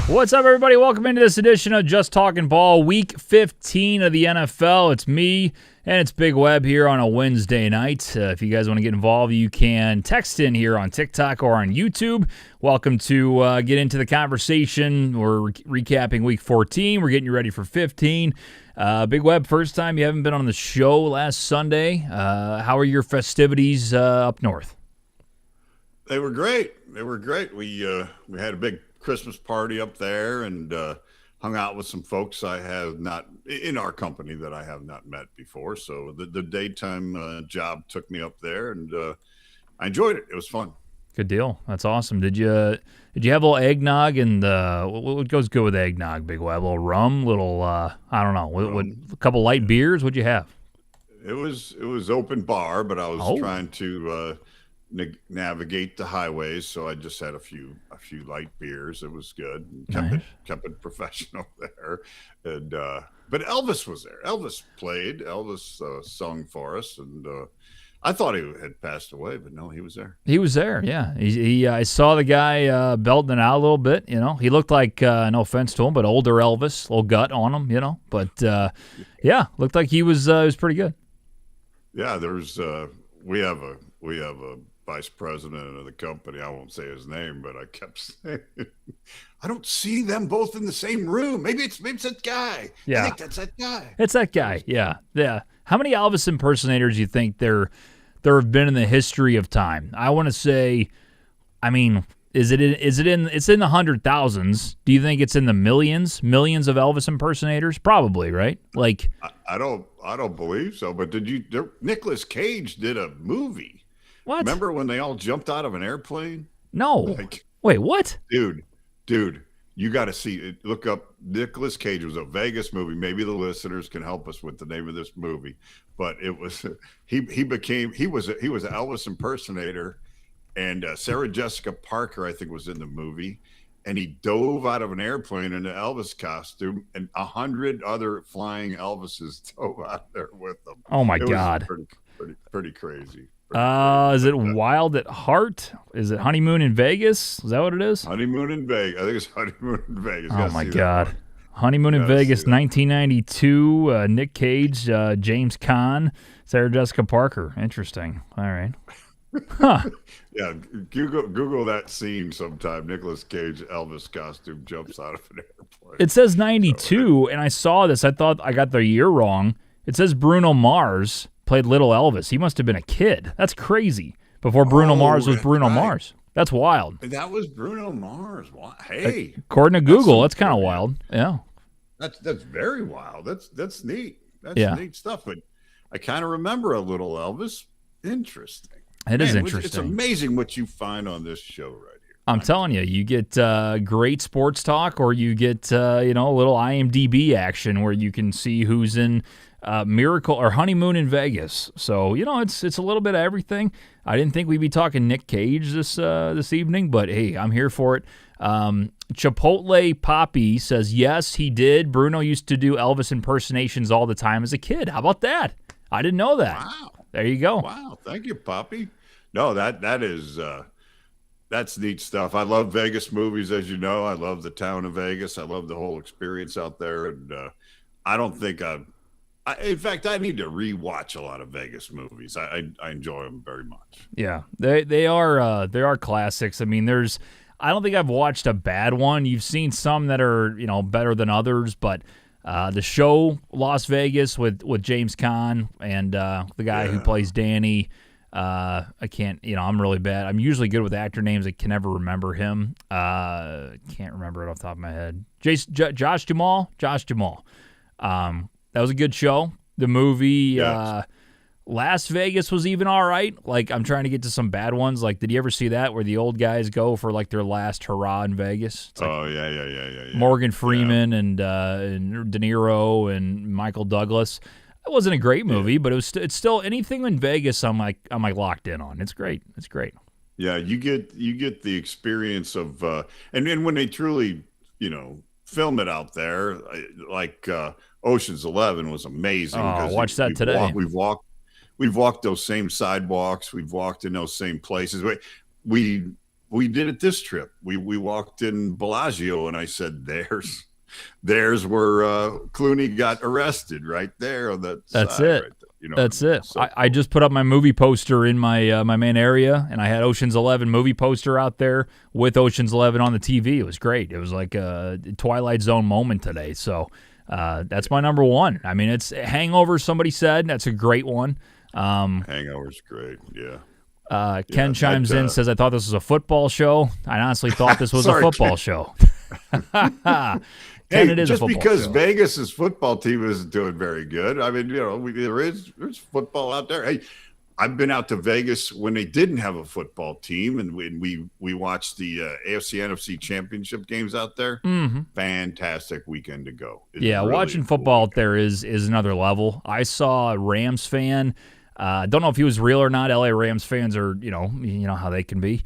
What's up, everybody? Welcome into this edition of Just Talking Ball, Week 15 of the NFL. It's me and it's Big Web here on a Wednesday night. If you guys want to get involved, you can text in here on TikTok or on YouTube. Welcome to get into the conversation. We're recapping Week 14. We're getting you ready for 15. Big Web, first time you haven't been on the show last Sunday. How are your festivities up north? They were great. We had a big Christmas party up there and hung out with some folks I have not in our company that I have not met before. So the daytime job took me up there, and I enjoyed it. It was fun. Good deal. That's awesome. Did you have a little eggnog and what goes good with eggnog, Big Web? A little rum, little I don't know, what a couple light beers? What'd you have? It was open bar, but I was trying to navigate the highways, so I just had a few light beers. It was good. Kept it professional there, and but Elvis was there. Elvis played. Elvis sung for us, and I thought he had passed away, but no, he was there. He was there. Yeah, I saw the guy belting it out a little bit. You know, he looked like no offense to him, but older Elvis, little gut on him. You know, but yeah, looked like he was pretty good. Yeah, there's we have a vice president of the company. I won't say his name, but I kept saying, I don't see them both in the same room. Maybe it's that guy. Yeah. I think that's that guy. It's that guy. Yeah. How many Elvis impersonators do you think there have been in the history of time? I want to say, I mean, it's in the 100,000s. Do you think it's in the millions of Elvis impersonators? Probably, right? Like, I don't believe so. But Nicolas Cage did a movie. What? Remember when they all jumped out of an airplane? No. Wait, what? Dude, you got to see it. Look up Nicolas Cage. It was a Vegas movie. Maybe the listeners can help us with the name of this movie. But it was he was an Elvis impersonator, and Sarah Jessica Parker, I think, was in the movie, and he dove out of an airplane in an Elvis costume, and 100 other flying Elvises dove out there with them. Oh my God! Pretty crazy. Is it Wild at Heart? Is it Honeymoon in Vegas? Is that what it is? Honeymoon in Vegas. I think it's Honeymoon in Vegas. Oh my God. Honeymoon in Vegas, 1992. Nick Cage, James Caan, Sarah Jessica Parker. Interesting. All right. Huh. Yeah, Google that scene sometime. Nicolas Cage Elvis costume jumps out of an airplane. It says 92, and I saw this. I thought I got the year wrong. It says Bruno Mars played Little Elvis. He must have been a kid. That's crazy. Before Bruno Mars was Bruno Mars. That's wild. That was Bruno Mars. Hey, according to Google, that's kind of wild. Yeah, that's very wild. That's neat. That's neat stuff. But I kind of remember a Little Elvis. Interesting. It is interesting. It's amazing what you find on this show right here. I'm telling you, you get great sports talk, or you get a little IMDb action where you can see who's in Miracle or Honeymoon in Vegas. So it's a little bit of everything. I didn't think we'd be talking Nick Cage this evening, but hey, I'm here for it. Chipotle Poppy says yes, he did. Bruno used to do Elvis impersonations all the time as a kid. How about that? I didn't know that. Wow. There you go. Wow. Thank you, Poppy. No, that is that's neat stuff. I love Vegas movies, as you know. I love the town of Vegas. I love the whole experience out there, and I don't think in fact, I need to rewatch a lot of Vegas movies. I enjoy them very much. Yeah, they are classics. I mean, I don't think I've watched a bad one. You've seen some that are better than others, but the show Las Vegas with James Caan and the guy who plays Danny. I can't. I'm really bad. I'm usually good with actor names. I can never remember him. Can't remember it off the top of my head. Josh Jamal. That was a good show. The movie Las Vegas was even all right. Like, I'm trying to get to some bad ones. Like, did you ever see that where the old guys go for like their last hurrah in Vegas? It's like yeah. Morgan Freeman and De Niro and Michael Douglas. It wasn't a great movie, but it's still anything in Vegas. I'm like locked in on. It's great. Yeah, you get the experience of and then when they truly film it out there, like Ocean's 11 was amazing. Oh, watch that today. We've walked those same sidewalks. We've walked in those same places. We we did it this trip. We walked in Bellagio, and I said, "There's where Clooney got arrested, right there on that That's side, it. right there." You know, That's it. so I just put up my movie poster in my my main area, and I had Ocean's 11 movie poster out there with Ocean's 11 on the TV. It was great. It was like a Twilight Zone moment today. So that's my number one. I mean, it's Hangover. Somebody said that's a great one. Hangover's great. Yeah. Ken chimes in, says, "I thought this was a football show. I honestly thought this was a Sorry, football Ken. show." Hey, it is just a football because show. Vegas's football team isn't doing very good, I mean, there's football out there. Hey, I've been out to Vegas when they didn't have a football team, and we watched the AFC NFC championship games out there. Mm-hmm. Fantastic weekend to go. It's Yeah, really watching a cool football out weekend. there is another level. I saw a Rams fan. Don't know if he was real or not. LA Rams fans are, you know how they can be.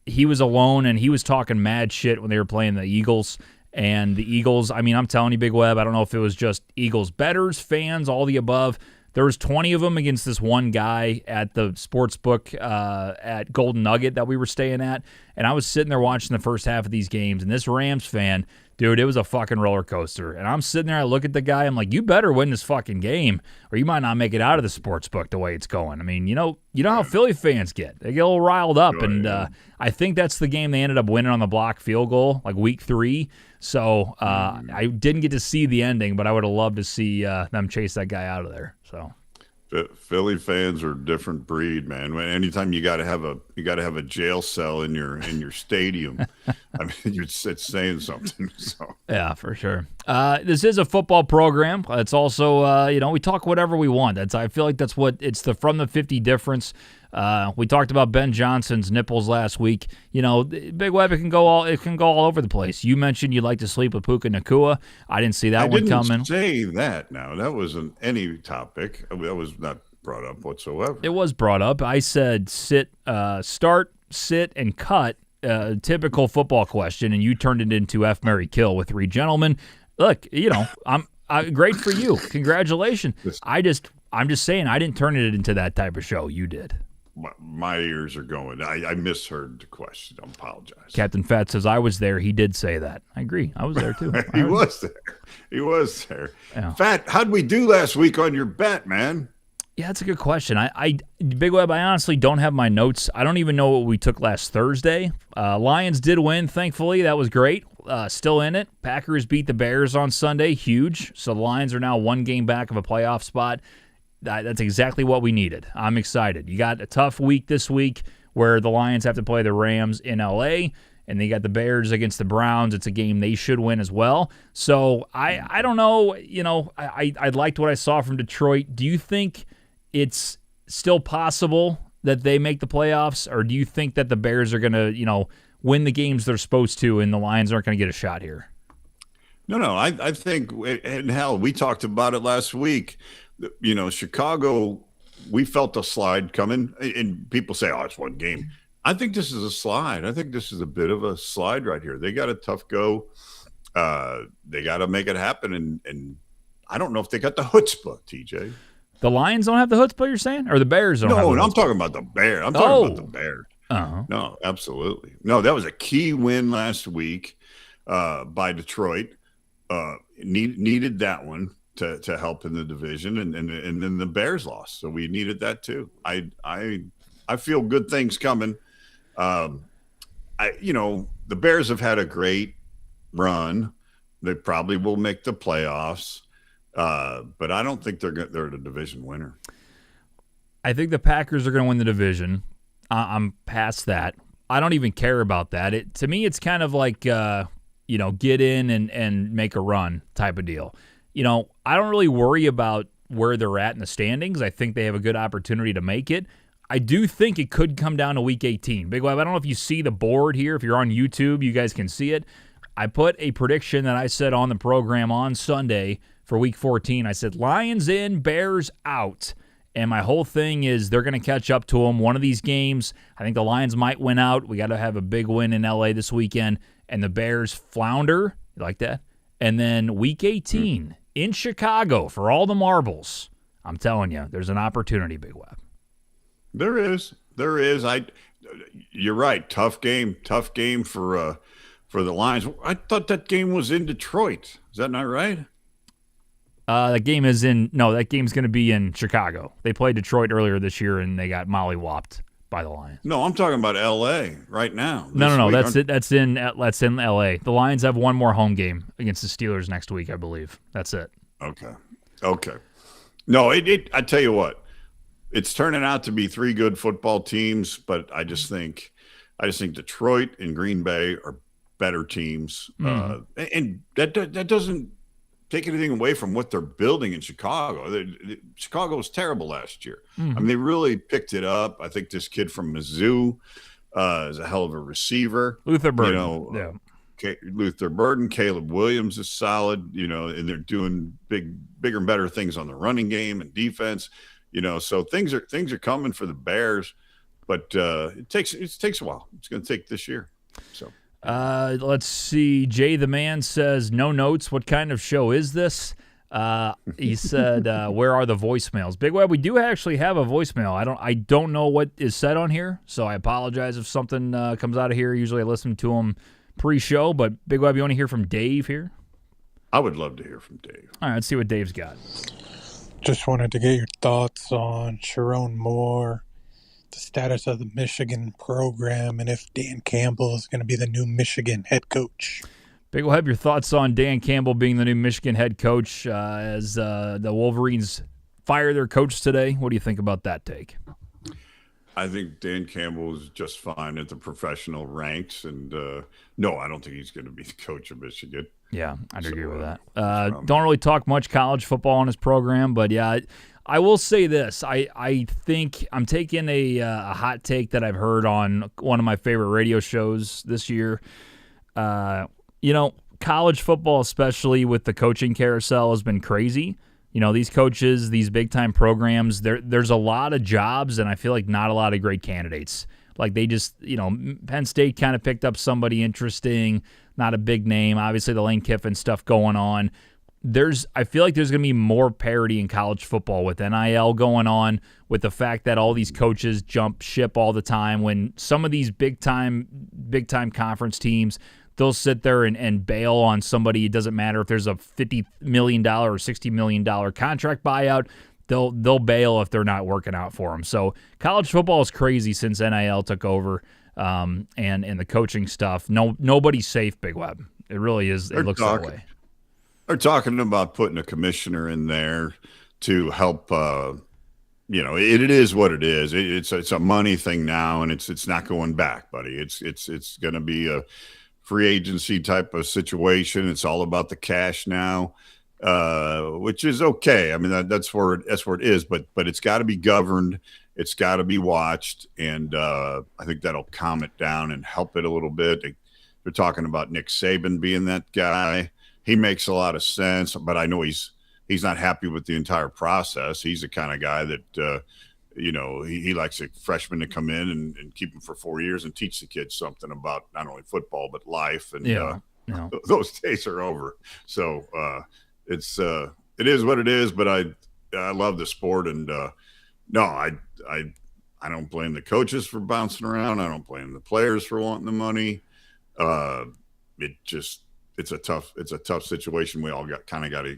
He was alone, and he was talking mad shit when they were playing the Eagles. And the Eagles, I mean, I'm telling you, Big Web, I don't know if it was just Eagles bettors, fans, all the above. There was 20 of them against this one guy at the sports book at Golden Nugget that we were staying at. And I was sitting there watching the first half of these games, and this Rams fan, dude, it was a fucking roller coaster. And I'm sitting there, I look at the guy, I'm like, you better win this fucking game, or you might not make it out of the sports book the way it's going. I mean, you know how Philly fans get. They get a little riled up, and I think that's the game they ended up winning on the block field goal, like week 3. So I didn't get to see the ending, but I would have loved to see them chase that guy out of there. So Philly fans are a different breed, man. Anytime you got to have a jail cell in your stadium, I mean, it's saying something. So yeah, for sure. This is a football program. It's also we talk whatever we want. I feel like that's what it's the from the 50 difference. We talked about Ben Johnson's nipples last week. Big Web, it can go all over the place. You mentioned you'd like to sleep with Puka Nakua. I didn't see that one coming. I didn't say that. Now that wasn't any topic. That was not brought up whatsoever. It was brought up. I said start, sit, and cut. Typical football question, and you turned it into F, Marry, Kill with 3 gentlemen. Look, I'm great for you. Congratulations. I'm just saying I didn't turn it into that type of show. You did. My ears are going. I misheard the question. I apologize. Captain Fat says I was there. He did say that. I agree. I was there too. He was there. Yeah. Fat, how'd we do last week on your bet, man? Yeah, that's a good question. Big Web, I honestly don't have my notes. I don't even know what we took last Thursday. Lions did win, thankfully. That was great. Still in it. Packers beat the Bears on Sunday. Huge. So the Lions are now 1 game back of a playoff spot. That's exactly what we needed. I'm excited. You got a tough week this week where the Lions have to play the Rams in L.A., and they got the Bears against the Browns. It's a game they should win as well. So I don't know. I liked what I saw from Detroit. Do you think it's still possible that they make the playoffs, or do you think that the Bears are going to, win the games they're supposed to and the Lions aren't going to get a shot here? No. I think, and hell, we talked about it last week. Chicago, we felt a slide coming, and people say, oh, it's 1 game. I think this is a slide. I think this is a bit of a slide right here. They got a tough go. They got to make it happen, and I don't know if they got the chutzpah, TJ. The Lions don't have the chutzpah, you're saying? Or the Bears don't have the chutzpah? No, I'm talking about the Bears. I'm talking about the Bears. Uh-huh. No, absolutely. No, that was a key win last week by Detroit. Needed that one to help in the division, and then the Bears lost, so we needed that too. I feel good things coming. The Bears have had a great run. They probably will make the playoffs, but I don't think they're the division winner. I think the Packers are going to win the division. I'm past that. I don't even care about that. To me, it's kind of like get in and make a run type of deal. I don't really worry about where they're at in the standings. I think they have a good opportunity to make it. I do think it could come down to Week 18. Big Web, I don't know if you see the board here. If you're on YouTube, you guys can see it. I put a prediction that I said on the program on Sunday for Week 14. I said Lions in, Bears out. And my whole thing is they're going to catch up to them one of these games. I think the Lions might win out. We got to have a big win in L.A. this weekend. And the Bears flounder. You like that? And then Week 18 in Chicago for all the marbles. I'm telling you, there's an opportunity, Big Web. There is. you're right. Tough game for the Lions. I thought that game was in Detroit. Is that not right? That game's going to be in Chicago. They played Detroit earlier this year, and they got mollywopped by the Lions. No, I'm talking about L.A. right now. No. That's in L.A. The Lions have one more home game against the Steelers next week, I believe. That's it. Okay. No, I tell you what, it's turning out to be three good football teams, but I just think Detroit and Green Bay are better teams, and that doesn't take anything away from what they're building in Chicago. Chicago was terrible last year. I mean, they really picked it up. I think this kid from Mizzou is a hell of a receiver. Luther Burden. Luther Burden, Caleb Williams is solid, and they're doing bigger and better things on the running game and defense, so things are coming for the Bears, but it takes a while. It's going to take this year. So let's see. Jay the Man says, no notes. What kind of show is this? He said, where are the voicemails? Big Web, we do actually have a voicemail. I don't know what is said on here, so I apologize if something comes out of here. Usually I listen to them pre-show, but Big Web, you want to hear from Dave here? I would love to hear from Dave. All right, let's see what Dave's got. Just wanted to get your thoughts on Sharon Moore, the status of the Michigan program, and if Dan Campbell is going to be the new Michigan head coach. Big Web, your thoughts on Dan Campbell being the new Michigan head coach as the Wolverines fire their coach today. What do you think about that take? I think Dan Campbell is just fine at the professional ranks, and no, I don't think he's going to be the coach of Michigan. Yeah, I'd agree with that. Don't really talk much college football on his program, but yeah, I will say this. I think I'm taking a hot take that I've heard on one of my favorite radio shows this year. College football, especially with the coaching carousel, has been crazy. These coaches, these big-time programs, there's a lot of jobs, and I feel like not a lot of great candidates. Like they just, Penn State kind of picked up somebody interesting, not a big name. Obviously, the Lane Kiffin stuff going on. I feel like there's going to be more parity in college football with NIL going on, with the fact that all these coaches jump ship all the time. When some of these big-time conference teams, they'll sit there and bail on somebody. It doesn't matter if there's a $50 million or $60 million contract buyout. They'll bail if they're not working out for them. So college football is crazy since NIL took over, and the coaching stuff. Nobody's safe, Big Web. It really is. It looks that way. They're talking about putting a commissioner in there to help. It is what it is. It's a money thing now, and it's not going back, buddy. It's going to be a free agency type of situation. It's all about the cash now, which is okay. I mean, that's where it is, but it's got to be governed. It's got to be watched. And I think that'll calm it down and help it a little bit. They're talking about Nick Saban being that guy. He makes a lot of sense, but I know he's not happy with the entire process. He's the kind of guy that, he likes a freshman to come in and keep him for 4 years and teach the kids something about not only football but life. And those days are over. So it is what it is. But I love the sport, and no, I don't blame the coaches for bouncing around. I don't blame the players for wanting the money. It's a tough situation. We all got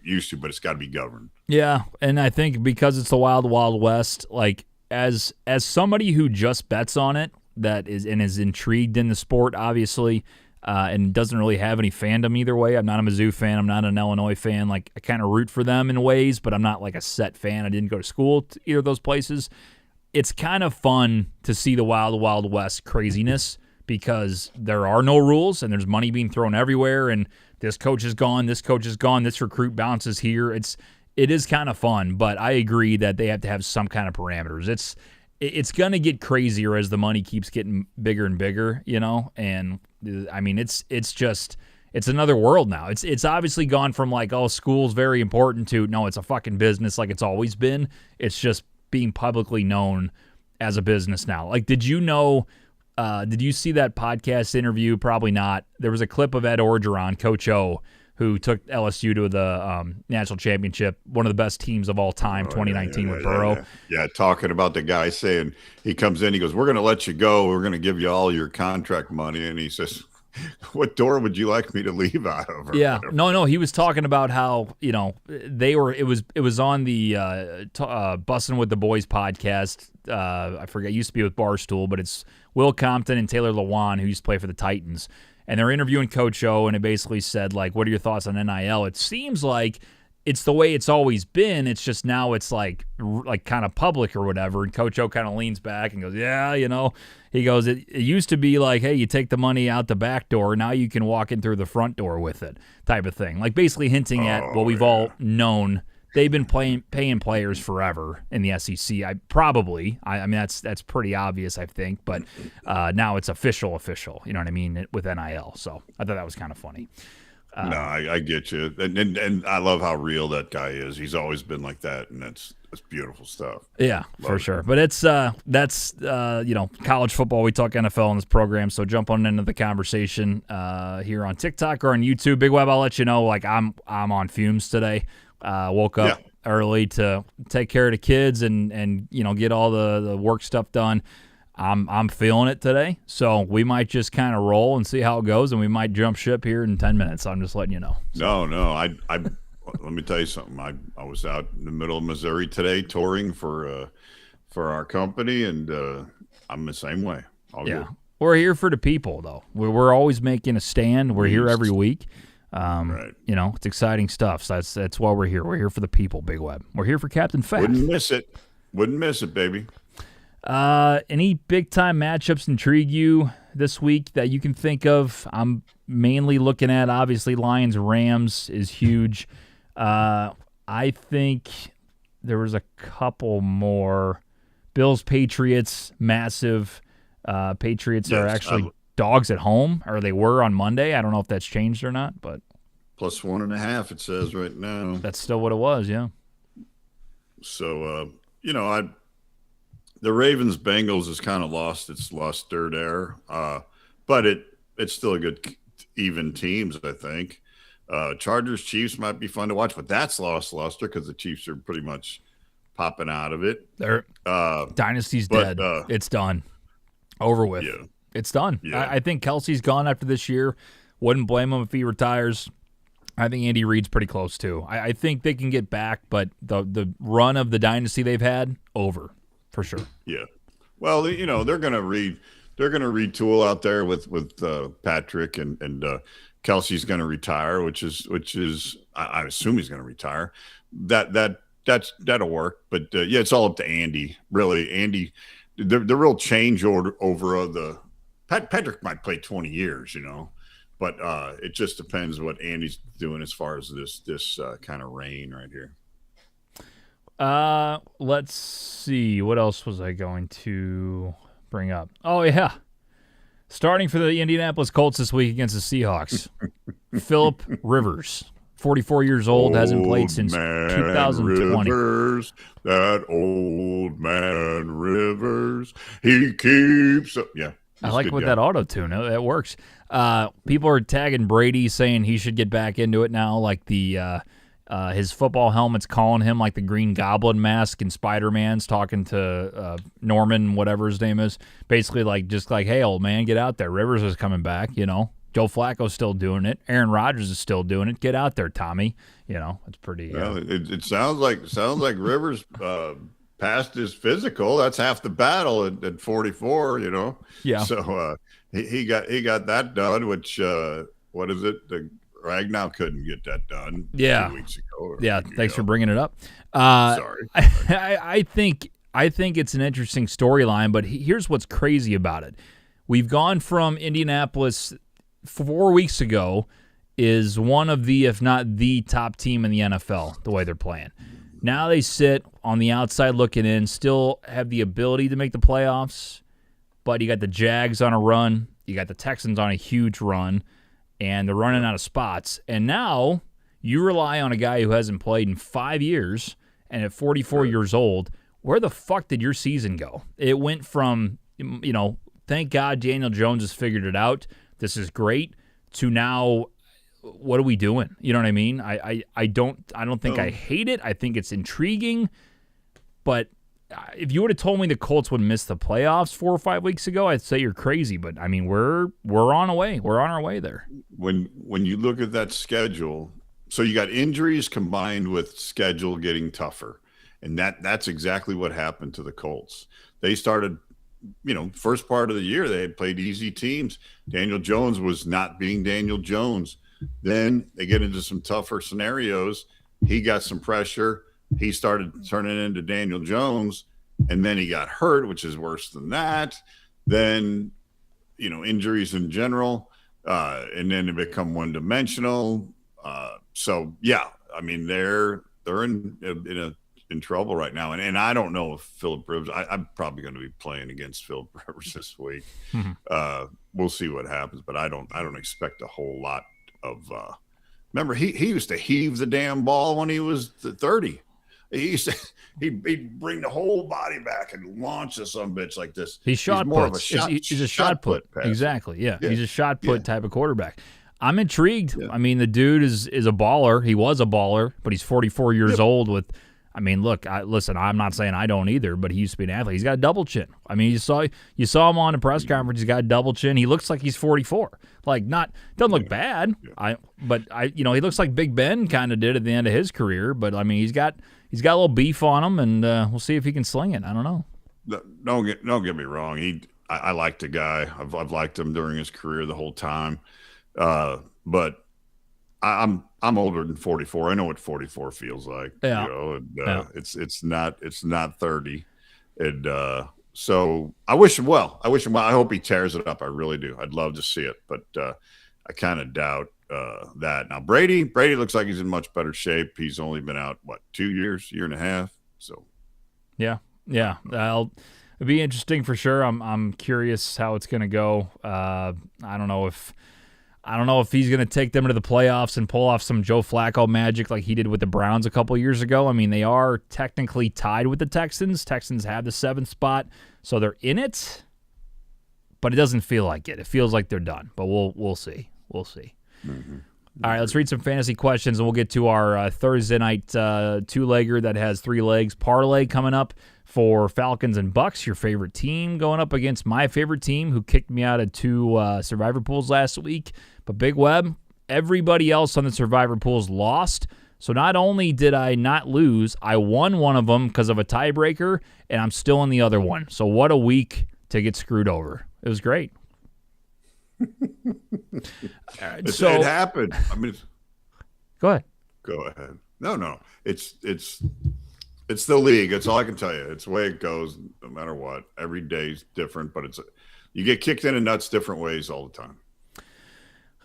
used to, but it's got to be governed. Yeah, and I think because it's the wild, wild west, like as somebody who just bets on it, that is intrigued in the sport, obviously, and doesn't really have any fandom either way. I'm not a Mizzou fan. I'm not an Illinois fan. Like I kind of root for them in ways, but I'm not like a set fan. I didn't go to school to either of those places. It's kind of fun to see the wild, wild west craziness, because there are no rules and there's money being thrown everywhere, and this coach is gone, this recruit bounces here. It is kind of fun, but I agree that they have to have some kind of parameters. It's going to get crazier as the money keeps getting bigger and bigger, and I mean it's another world now. It's obviously gone from like, oh, school's very important to, no, it's a fucking business like it's always been. It's just being publicly known as a business now. Like, did you see that podcast interview? Probably not. There was a clip of Ed Orgeron, Coach O, who took LSU to the national championship, one of the best teams of all time, 2019 with Burrow. Yeah, talking about the guy saying he comes in, he goes, "We're going to let you go. We're going to give you all your contract money," and he says, "What door would you like me to leave out of?" Yeah, no. He was talking about how they were. It was on the Bussin' with the Boys podcast. I forget. It used to be with Barstool, but it's Will Compton and Taylor Lewan, who used to play for the Titans. And they're interviewing Coach O, and it basically said, like, what are your thoughts on NIL? It seems like it's the way it's always been. It's just now it's like kind of public or whatever. And Coach O kind of leans back and goes, yeah, He goes, it used to be like, hey, you take the money out the back door. Now you can walk in through the front door with it type of thing. Like basically hinting at what we've all known. They've been paying players forever in the SEC. I mean, that's pretty obvious, I think. But now it's official. You know what I mean, with NIL. So I thought that was kind of funny. No, I get you, and I love how real that guy is. He's always been like that, and that's beautiful stuff. Yeah, for sure. But it's that's college football. We talk NFL in this program, so jump on into the conversation here on TikTok or on YouTube. Big Web, I'll let you know. Like I'm on fumes today. Woke up early to take care of the kids and get all the work stuff done. I'm feeling it today, so we might just kind of roll and see how it goes, and we might jump ship here in 10 minutes. I'm just letting you know. So. No, I let me tell you something. I was out in the middle of Missouri today touring for our company, and I'm the same way. All good. We're here for the people, though. We're always making a stand. We're here every week. Right. It's exciting stuff. So that's why we're here. We're here for the people, Big Web. We're here for Captain Fat. Wouldn't miss it, baby. Any big-time matchups intrigue you this week that you can think of? I'm mainly looking at, obviously, Lions-Rams is huge. I think there was a couple more. Bills-Patriots, massive. Patriots are actually dogs at home, or they were on Monday. I don't know if that's changed or not, but +1.5 it says right now. That's still what it was, yeah. So, the Ravens-Bengals has kind of lost its luster there, but it's still a good even teams, I think. Chargers-Chiefs might be fun to watch, but that's lost luster because the Chiefs are pretty much popping out of it. Dynasty's dead. It's done. Over with. Yeah. It's done. Yeah. I think Kelsey's gone after this year. Wouldn't blame him if he retires. I think Andy Reid's pretty close too. I think they can get back, but the run of the dynasty they've had, over for sure. Yeah. Well, they're gonna retool out there with Patrick and Kelsey's gonna retire, which is I assume he's gonna retire. That'll work. But it's all up to Andy. Really, Andy. The real change over of the Patrick might play 20 years, but it just depends what Andy's doing as far as this kind of reign right here. Let's see. What else was I going to bring up? Oh, yeah. Starting for the Indianapolis Colts this week against the Seahawks, Phillip Rivers. 44 years old, hasn't played since 2020. Rivers, that old man Rivers, he keeps up. Yeah. I like with that auto-tune. It works. People are tagging Brady, saying he should get back into it now, like his football helmet's calling him like the Green Goblin mask in Spider-Man's talking to Norman, whatever his name is. Basically, hey, old man, get out there. Rivers is coming back, Joe Flacco's still doing it. Aaron Rodgers is still doing it. Get out there, Tommy. It's pretty. Well, it sounds like Rivers passed his physical. That's half the battle at 44. Yeah. So he got that done. Which what is it? The Ragnow couldn't get that done. 2 weeks ago. Yeah. Thanks for bringing it up. Sorry. I think it's an interesting storyline, but here's what's crazy about it. We've gone from Indianapolis 4 weeks ago is one of the, if not the top team in the NFL, the way they're playing. Now they sit on the outside looking in, still have the ability to make the playoffs, but you got the Jags on a run, you got the Texans on a huge run, and they're running out of spots. And now you rely on a guy who hasn't played in 5 years, and at 44 years old, where the fuck did your season go? It went from, thank God Daniel Jones has figured it out. This is great. To now, what are we doing? You know what I mean? I don't think I hate it. I think it's intriguing, but if you would have told me the Colts would miss the playoffs 4 or 5 weeks ago, I'd say you're crazy. But I mean, we're on our way. We're on our way there. When you look at that schedule, so you got injuries combined with schedule getting tougher, and that's exactly what happened to the Colts. They started, first part of the year they had played easy teams. Daniel Jones was not being Daniel Jones. Then they get into some tougher scenarios. He got some pressure. He started turning into Daniel Jones, and then he got hurt, which is worse than that. Then, injuries in general, and then they become one-dimensional. So yeah, I mean they're in trouble right now, and I don't know if Philip Rivers. I'm probably going to be playing against Philip Rivers this week. We'll see what happens, but I don't expect a whole lot of. Remember, he used to heave the damn ball when he was 30. He'd bring the whole body back and launch a some bitch like this. He's more of a shot. He's a shot put. Exactly. Yeah. He's a shot put type of quarterback. I'm intrigued. Yeah. I mean, the dude is a baller. He was a baller, but he's 44 years old with. I mean, look. Listen, I'm not saying I don't either, but he used to be an athlete. He's got a double chin. I mean, you saw him on a press conference. He's got a double chin. He looks like he's 44. Like doesn't look bad. He looks like Big Ben kind of did at the end of his career. But I mean, he's got a little beef on him, and we'll see if he can sling it. I don't know. Don't get me wrong. I liked the guy. I've liked him during his career the whole time. But I'm older than 44. I know what 44 feels like. Yeah. It's not 30. And so I wish him well. I hope he tears it up. I really do. I'd love to see it, but I kind of doubt that. Now Brady looks like he's in much better shape. He's only been out 2 years, year and a half. So yeah. It'll be interesting for sure. I'm curious how it's going to go. I don't know if he's going to take them to the playoffs and pull off some Joe Flacco magic like he did with the Browns a couple years ago. I mean, they are technically tied with the Texans. Texans have the 7th spot, so they're in it, but it doesn't feel like it. It feels like they're done, but we'll see. We'll see. Mm-hmm. All right, let's read some fantasy questions, and we'll get to our Thursday night two-legger that has 3 legs parlay coming up for Falcons and Bucks, your favorite team, going up against my favorite team who kicked me out of 2 Survivor pools last week. But Big Web, everybody else on the Survivor pools lost. So not only did I not lose, I won one of them because of a tiebreaker, and I'm still in the other one. So what a week to get screwed over. It was great. It happened. I mean, go ahead. No. It's the league. That's all I can tell you. It's the way it goes, no matter what. Every day's different, but you get kicked in nuts different ways all the time.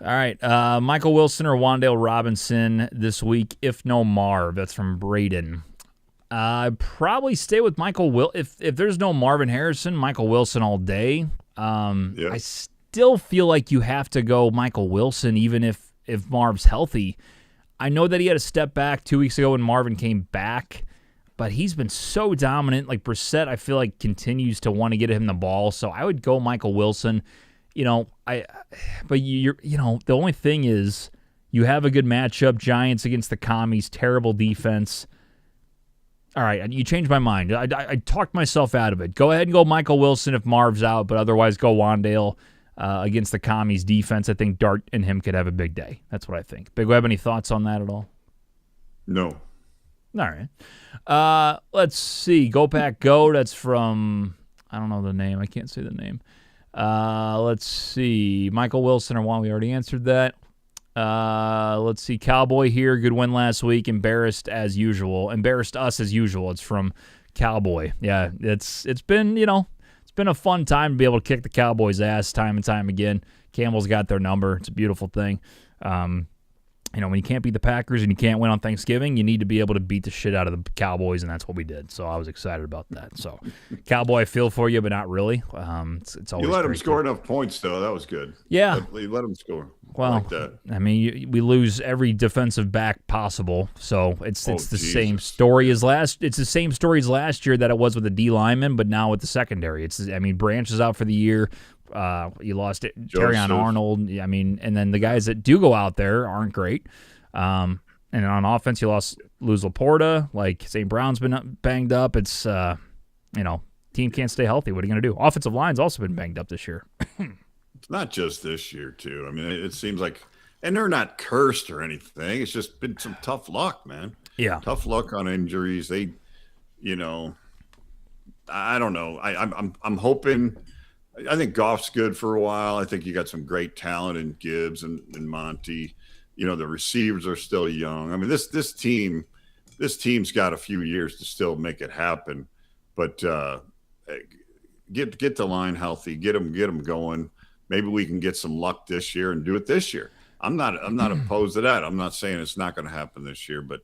All right, Michael Wilson or Wan'Dale Robinson this week, if no Marv. That's from Braden. I'd probably stay with Michael Wilson. If there's no Marvin Harrison, Michael Wilson all day. I still feel like you have to go Michael Wilson, even if Marv's healthy. I know that he had a step back 2 weeks ago when Marvin came back, but he's been so dominant. Like Brissett, I feel like continues to want to get him the ball, so I would go Michael Wilson. But the only thing is you have a good matchup. Giants against the Commies, terrible defense. All right, you changed my mind. I talked myself out of it. Go ahead and go Michael Wilson if Marv's out, but otherwise go Wan'Dale against the Commies defense. I think Dart and him could have a big day. That's what I think. Big Web, any thoughts on that at all? No. All right. Let's see. Go Pack Go. That's from, I don't know the name. I can't say the name. Let's see. Michael Wilson or Juan. We already answered that. Let's see. Cowboy here. Good win last week. Embarrassed us as usual. It's from Cowboy. Yeah, it's been, it's been a fun time to be able to kick the Cowboys' ass time and time again. Campbell's got their number. It's a beautiful thing. When you can't beat the Packers and you can't win on Thanksgiving, you need to be able to beat the shit out of the Cowboys, and that's what we did. So I was excited about that. So, Cowboy, I feel for you, but not really. It's always you let him score enough points, though. That was good. Yeah, you let him score. Well, like that. I mean, we lose every defensive back possible, so it's the same story as last. It's the same story as last year that it was with the D lineman, but now with the secondary. Branch is out for the year. You lost it, Joseph. Terrion Arnold. I mean, and then the guys that do go out there aren't great. And on offense, you lose Laporta. Like St. Brown's been banged up. It's team can't stay healthy. What are you going to do? Offensive line's also been banged up this year. It's not just this year too. I mean, it seems like, and they're not cursed or anything. It's just been some tough luck, man. Yeah, tough luck on injuries. They, I don't know. I'm hoping. I think Goff's good for a while. I think you got some great talent in Gibbs and Monty. The receivers are still young. I mean, this team's got a few years to still make it happen. But get the line healthy, get them going. Maybe we can get some luck this year and do it this year. I'm not opposed to that. I'm not saying it's not going to happen this year, but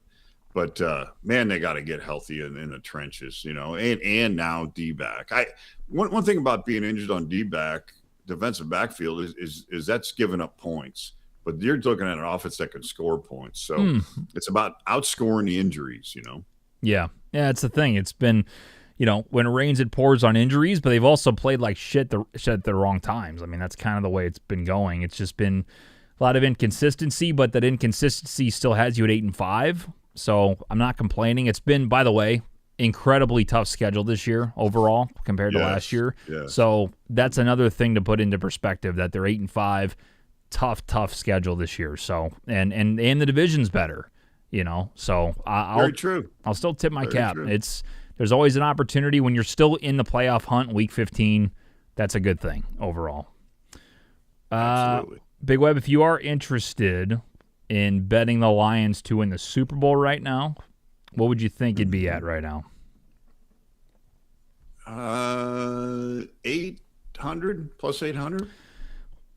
man, they got to get healthy in the trenches, and now D-back. One thing about being injured on D-back, defensive backfield is that's giving up points, but you're looking at an offense that can score points. So it's about outscoring the injuries, Yeah, it's the thing. It's been, when it rains, it pours on injuries, but they've also played like shit at the wrong times. I mean, that's kind of the way it's been going. It's just been a lot of inconsistency, but that inconsistency still has you at 8-5. So I'm not complaining. It's been, by the way, incredibly tough schedule this year overall compared to last year. Yes. So that's another thing to put into perspective, that they're 8-5, tough schedule this year. So and the division's better, So Very true. I'll still tip my Very cap. true. There's always an opportunity when you're still in the playoff hunt, week 15. That's a good thing overall. Absolutely. Big Web, if you are interested in betting the Lions to win the Super Bowl right now, what would you think it'd be at right now? 800 plus 800.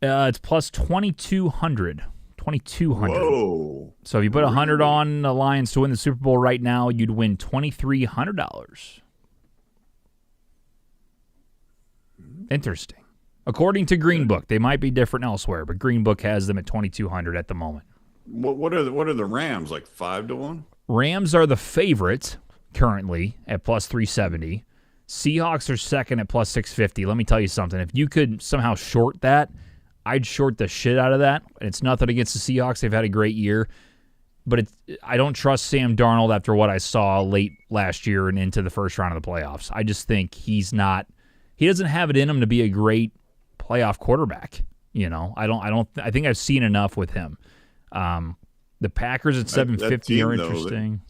It's plus 2,200. 2,200. Whoa! So if you put 100 on the Lions to win the Super Bowl right now, you'd win $2,300. Interesting. According to Green Book, they might be different elsewhere, but Green Book has them at 2,200 at the moment. What are the Rams, like 5-1? Rams are the favorite currently at plus 370. Seahawks are second at plus 650. Let me tell you something. If you could somehow short that, I'd short the shit out of that. And it's nothing against the Seahawks. They've had a great year. But I don't trust Sam Darnold after what I saw late last year and into the first round of the playoffs. I just think he doesn't have it in him to be a great playoff quarterback. I think I've seen enough with him. The Packers at 750 are interesting.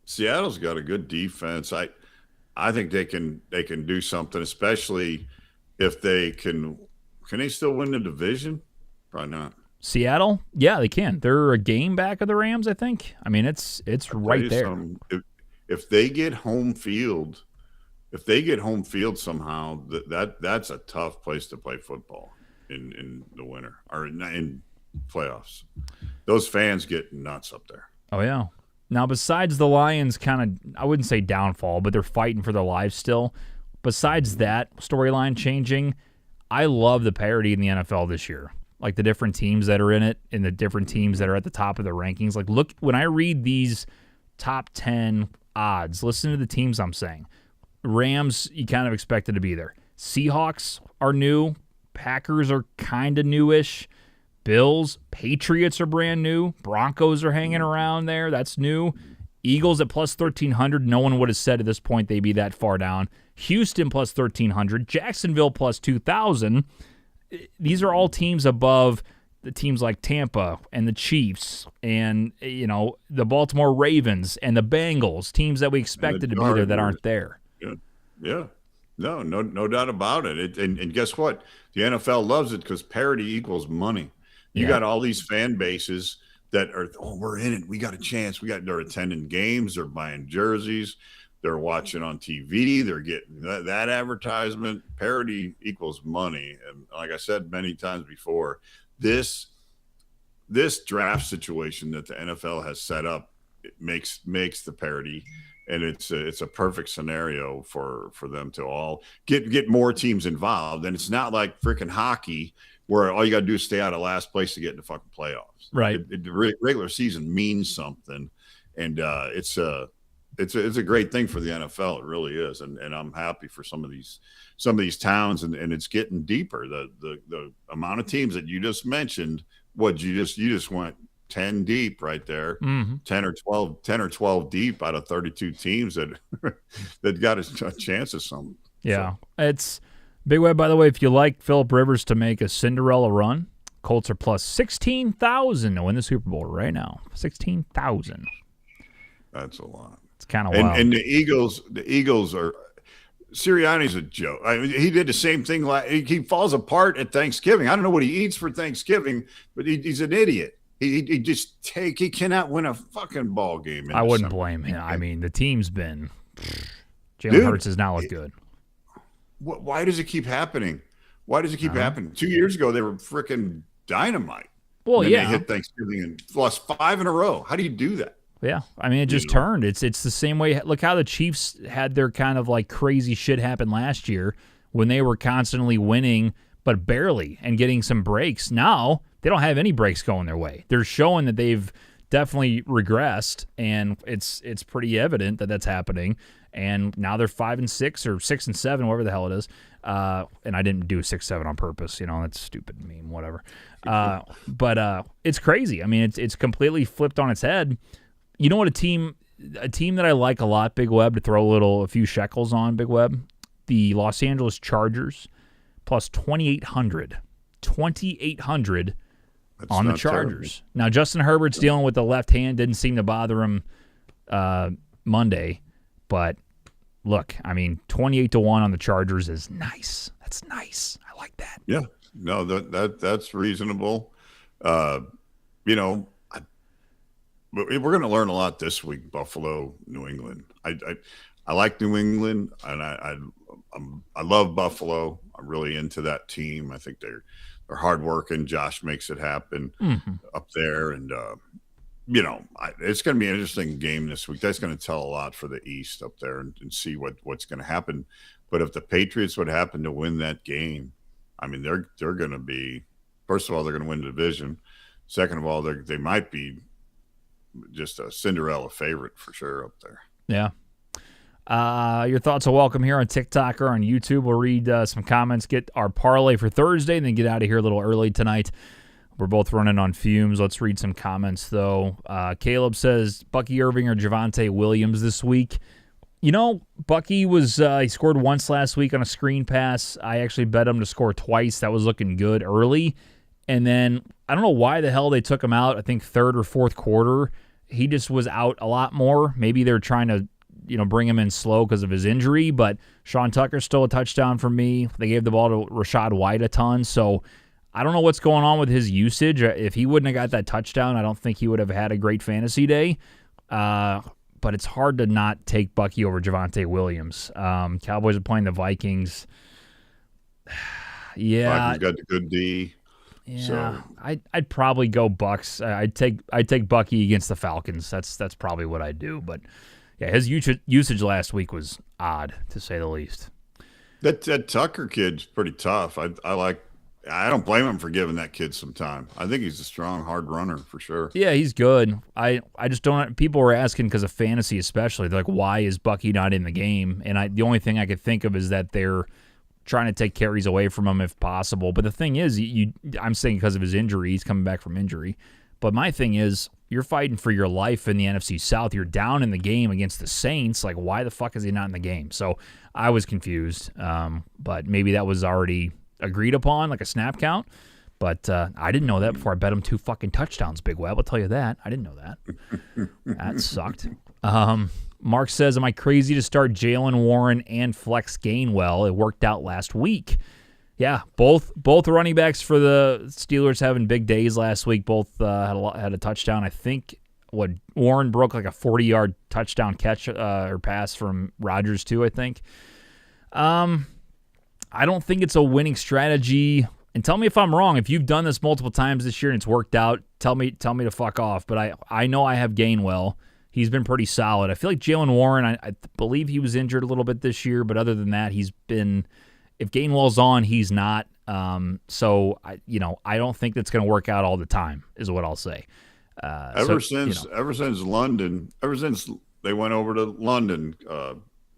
Seattle's got a good defense. I think they can do something, especially if they can. Can they still win the division? Probably not. Seattle, yeah, they can. They're a game back of the Rams, I think. I mean, it's right there. If they get home field, somehow, that's a tough place to play football in the winter or in playoffs. Those fans get nuts up there. Oh yeah. Now, besides the Lions, kind of, I wouldn't say downfall, but they're fighting for their lives still. Besides that storyline changing, I love the parity in the NFL this year. Like the different teams that are in it and the different teams that are at the top of the rankings. Like, look, when I read these top 10 odds, listen to the teams I'm saying. Rams, you kind of expected to be there. Seahawks are new. Packers are kind of newish. Bills, Patriots are brand new. Broncos are hanging around there. That's new. Eagles at plus 1,300. No one would have said at this point they'd be that far down. Houston plus 1,300. Jacksonville plus 2,000. These are all teams above the teams like Tampa and the Chiefs and, the Baltimore Ravens and the Bengals, teams that we expected to be there that aren't there. Yeah. No doubt about it. And guess what? The NFL loves it because parity equals money. You got all these fan bases that are, we're in it. We got a chance. They're attending games. They're buying jerseys. They're watching on TV. They're getting that advertisement. Parity equals money. And like I said many times before, this draft situation that the NFL has set up, it makes the parity. And it's a perfect scenario for them to all get more teams involved. And it's not like freaking hockey where all you got to do is stay out of last place to get in the fucking playoffs. Right. The regular season means something. And it's it's a great thing for the NFL. It really is, and I'm happy for some of these towns, and it's getting deeper. The amount of teams that you just mentioned, you just went 10 deep right there, 10 or 12 deep out of 32 teams that that got a chance of something. Yeah, it's Big Web. By the way, if you like Phillip Rivers to make a Cinderella run, Colts are plus 16,000 to win the Super Bowl right now. 16,000. That's a lot. It's kind of wild. And the Eagles are. Sirianni's a joke. I mean, he did the same thing. He falls apart at Thanksgiving. I don't know what he eats for Thanksgiving, but he's an idiot. He cannot win a fucking ball game. I wouldn't blame him. I mean, the team's been Jalen Hurts does not look good. Why does it keep happening? Why does it keep happening? 2 years ago, they were freaking dynamite. Well, They yeah, hit Thanksgiving and lost 5 in a row. How do you do that? yeah. I mean, it just turned. It's the same way. Look how the Chiefs had their kind of like crazy shit happen last year when they were constantly winning, but barely, and getting some breaks. Now they don't have any breaks going their way. They're showing that they've definitely regressed, and it's pretty evident that that's happening. And now they're 5-6 or 6-7, whatever the hell it is. And I didn't do 6-7 on purpose. That's stupid meme, whatever. But it's crazy. I mean, it's completely flipped on its head. You know what? A team that I like a lot, Big Web, to throw a few shekels on, Big Web, the Los Angeles Chargers plus 2,800. 2,800 on the Chargers. Terrible. Now, Justin Herbert's dealing with the left hand. Didn't seem to bother him Monday. But, look, I mean, 28-1 on the Chargers is nice. That's nice. I like that. Yeah. No, that's reasonable. But we're going to learn a lot this week, Buffalo, New England. I like New England, and I love Buffalo. I'm really into that team. I think they're hardworking. Josh makes it happen up there, and it's going to be an interesting game this week. That's going to tell a lot for the East up there, and see what's going to happen. But if the Patriots would happen to win that game, I mean, they're going to be, first of all, they're going to win the division. Second of all, they might be just a Cinderella favorite for sure up there. Yeah. Your thoughts are welcome here on TikTok or on YouTube. We'll read some comments, get our parlay for Thursday, and then get out of here a little early tonight. We're both running on fumes. Let's read some comments, though. Caleb says, Bucky Irving or Javonte Williams this week. Bucky was he scored once last week on a screen pass. I actually bet him to score twice. That was looking good early. And then I don't know why the hell they took him out. I think third or fourth quarter, he just was out a lot more. Maybe they're trying to, bring him in slow because of his injury. But Sean Tucker stole a touchdown from me. They gave the ball to Rachaad White a ton. So I don't know what's going on with his usage. If he wouldn't have got that touchdown, I don't think he would have had a great fantasy day. But it's hard to not take Bucky over Javonte Williams. Cowboys are playing the Vikings. Yeah, Vikings got the good D. Yeah, so. I'd probably go Bucks. I'd take Bucky against the Falcons. That's probably what I'd do. But yeah, his usage last week was odd, to say the least. That Tucker kid's pretty tough. I don't blame him for giving that kid some time. I think he's a strong, hard runner for sure. Yeah, he's good. I just don't. People were asking because of fantasy, especially. They're like, why is Bucky not in the game? And the only thing I could think of is that they're trying to take carries away from him if possible. But the thing is, I'm saying because of his injury, he's coming back from injury. But my thing is, you're fighting for your life in the NFC South. You're down in the game against the Saints. Like, why the fuck is he not in the game? So I was confused. But maybe that was already agreed upon, like a snap count. But I didn't know that before I bet him 2 fucking touchdowns, Big Web. I'll tell you that. I didn't know that. That sucked. Mark says, am I crazy to start Jalen Warren and Flex Gainwell? It worked out last week. Yeah, both running backs for the Steelers having big days last week. Both had a touchdown. I think Warren broke like a 40-yard touchdown catch or pass from Rodgers too, I think. I don't think it's a winning strategy. And tell me if I'm wrong. If you've done this multiple times this year and it's worked out, tell me to fuck off. But I know I have Gainwell. He's been pretty solid. I feel like Jalen Warren, I believe he was injured a little bit this year, but other than that, he's been, if Gainwell's on, he's not. So I don't think that's going to work out all the time, is what I'll say. Ever since they went over to London.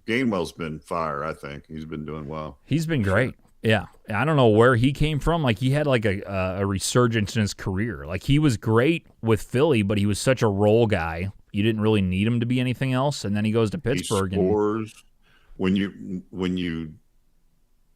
Gainwell's been fire. I think he's been doing well. He's been great. Yeah, I don't know where he came from. Like, he had like a resurgence in his career. Like, he was great with Philly, but he was such a role guy. You didn't really need him to be anything else. And then he goes to Pittsburgh. He scores when you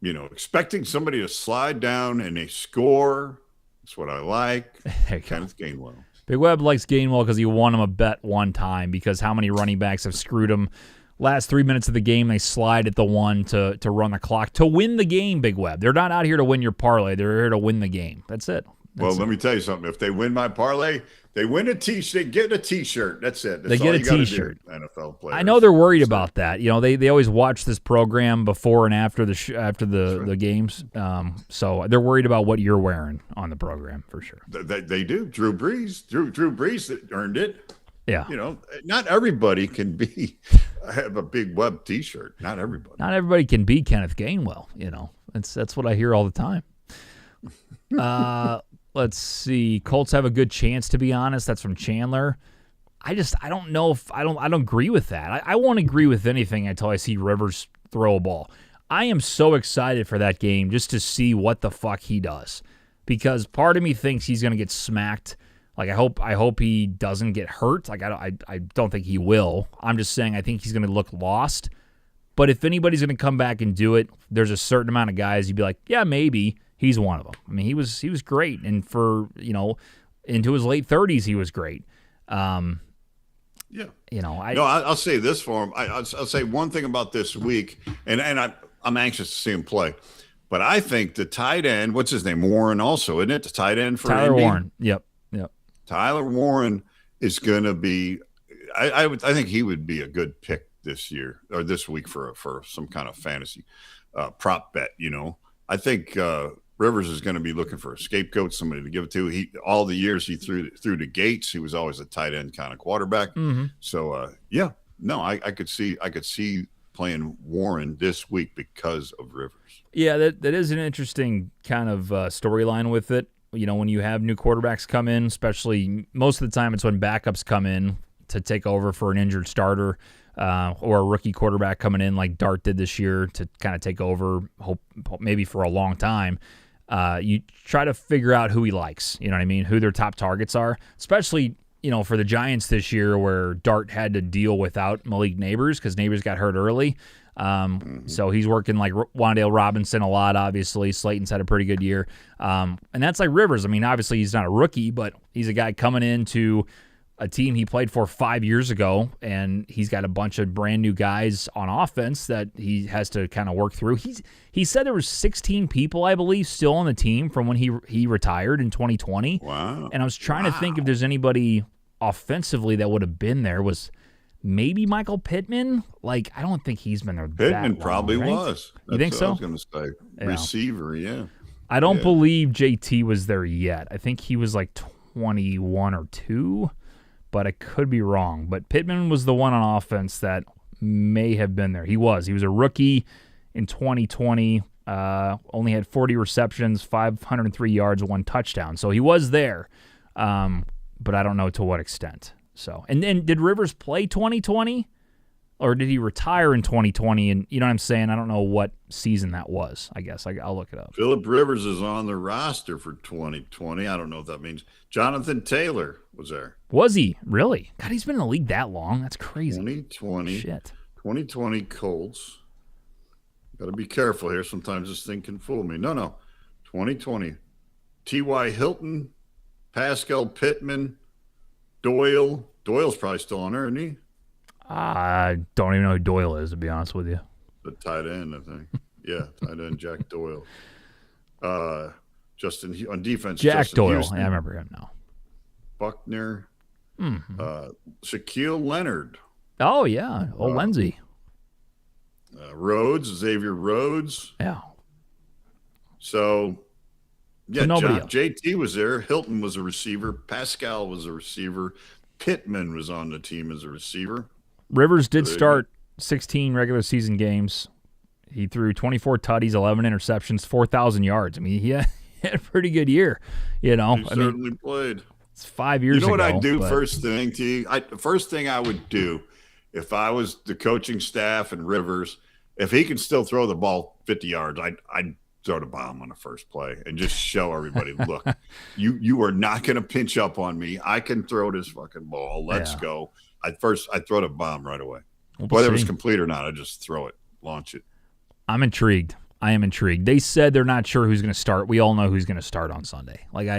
expecting somebody to slide down and they score. That's what I like. Kenneth Gainwell. Big Web likes Gainwell because he won him a bet one time, because how many running backs have screwed him? Last 3 minutes of the game, they slide at the one to run the clock to win the game, Big Web. They're not out here to win your parlay. They're here to win the game. That's it. Let me tell you something. If they win my parlay, they win a T-shirt. They get a T-shirt. That's it. That's they get all a you gotta T-shirt. do, NFL players. I know they're worried about that. They always watch this program before and after the games. So they're worried about what you're wearing on the program for sure. They do. Drew Brees that earned it. Yeah. Not everybody can have a Big Web T-shirt. Not everybody can be Kenneth Gainwell. That's what I hear all the time. Let's see. Colts have a good chance, to be honest. That's from Chandler. I don't know if I don't agree with that. I won't agree with anything until I see Rivers throw a ball. I am so excited for that game just to see what the fuck he does, because part of me thinks he's going to get smacked. Like, I hope he doesn't get hurt. Like, I don't think he will. I'm just saying I think he's going to look lost. But if anybody's going to come back and do it, there's a certain amount of guys you'd be like, yeah, maybe. He's one of them. I mean, he was great, and for into his late 30s, he was great. I'll say this for him. I'll say one thing about this week, and I'm anxious to see him play. But I think the tight end, what's his name, Warren, also, isn't it? The tight end for Tyler Indy? Warren. Yep. Tyler Warren is going to be. I think he would be a good pick this year or this week for some kind of fantasy prop bet. I think Rivers is going to be looking for a scapegoat, somebody to give it to. All the years he threw to Gates, he was always a tight end kind of quarterback. Mm-hmm. So I could see playing Warren this week because of Rivers. Yeah, that is an interesting kind of storyline with it. When you have new quarterbacks come in, especially most of the time it's when backups come in to take over for an injured starter, or a rookie quarterback coming in like Dart did this year to kind of take over, hope maybe for a long time. You try to figure out who he likes, you know what I mean, who their top targets are, especially, for the Giants this year where Dart had to deal without Malik Neighbors because Neighbors got hurt early. So he's working like Wan'Dale Robinson a lot, obviously. Slayton's had a pretty good year. And that's like Rivers. I mean, obviously he's not a rookie, but he's a guy coming into a team he played for 5 years ago, and he's got a bunch of brand new guys on offense that he has to kind of work through. He said there was 16 people, I believe, still on the team from when he retired in 2020. Wow. And I was trying to think if there's anybody offensively that would have been there. Was maybe Michael Pittman? Like, I don't think he's been there that long, Pittman probably right? was. You think so? I was going to say receiver, yeah. I don't believe JT was there yet. I think he was like 21 or 2, but I could be wrong. But Pittman was the one on offense that may have been there. He was a rookie in 2020, only had 40 receptions, 503 yards, 1 touchdown. So he was there, but I don't know to what extent. So, and then did Rivers play 2020, or did he retire in 2020? And you know what I'm saying? I don't know what season that was. I guess I'll look it up. Phillip Rivers is on the roster for 2020. I don't know what that means. Jonathan Taylor was there. Was he really? God, he's been in the league that long. That's crazy. 2020. Shit. 2020 Colts. Got to be careful here. Sometimes this thing can fool me. No. 2020. T.Y. Hilton, Pascal Pittman, Doyle. Doyle's probably still on there, isn't he? I don't even know who Doyle is, to be honest with you. The tight end, I think. Yeah, tight end Jack Doyle. Justin on defense. Jack Justin Doyle. Houston, Yeah, I remember him now. Buckner. Mm-hmm. Shaquille Leonard. Oh, yeah. Lindsey. Rhodes, Xavier Rhodes. Yeah. So, yeah, But nobody else. JT was there. Hilton was a receiver. Pascal was a receiver. Pittman was on the team as a receiver. Rivers did start 16 regular season games. He threw 24 tutties, 11 interceptions, 4,000 yards. I mean, he had a pretty good year. He certainly played. It's 5 years ago. You know what I'd do first thing, T? The first thing I would do if I was the coaching staff and Rivers, if he can still throw the ball 50 yards, I'd throw the bomb on the first play and just show everybody, look, you are not going to pinch up on me. I can throw this fucking ball. Let's go. I'd throw the bomb right away. Whether it was complete or not, I'd just throw it, launch it. I'm intrigued. I am intrigued. They said they're not sure who's going to start. We all know who's going to start on Sunday. Like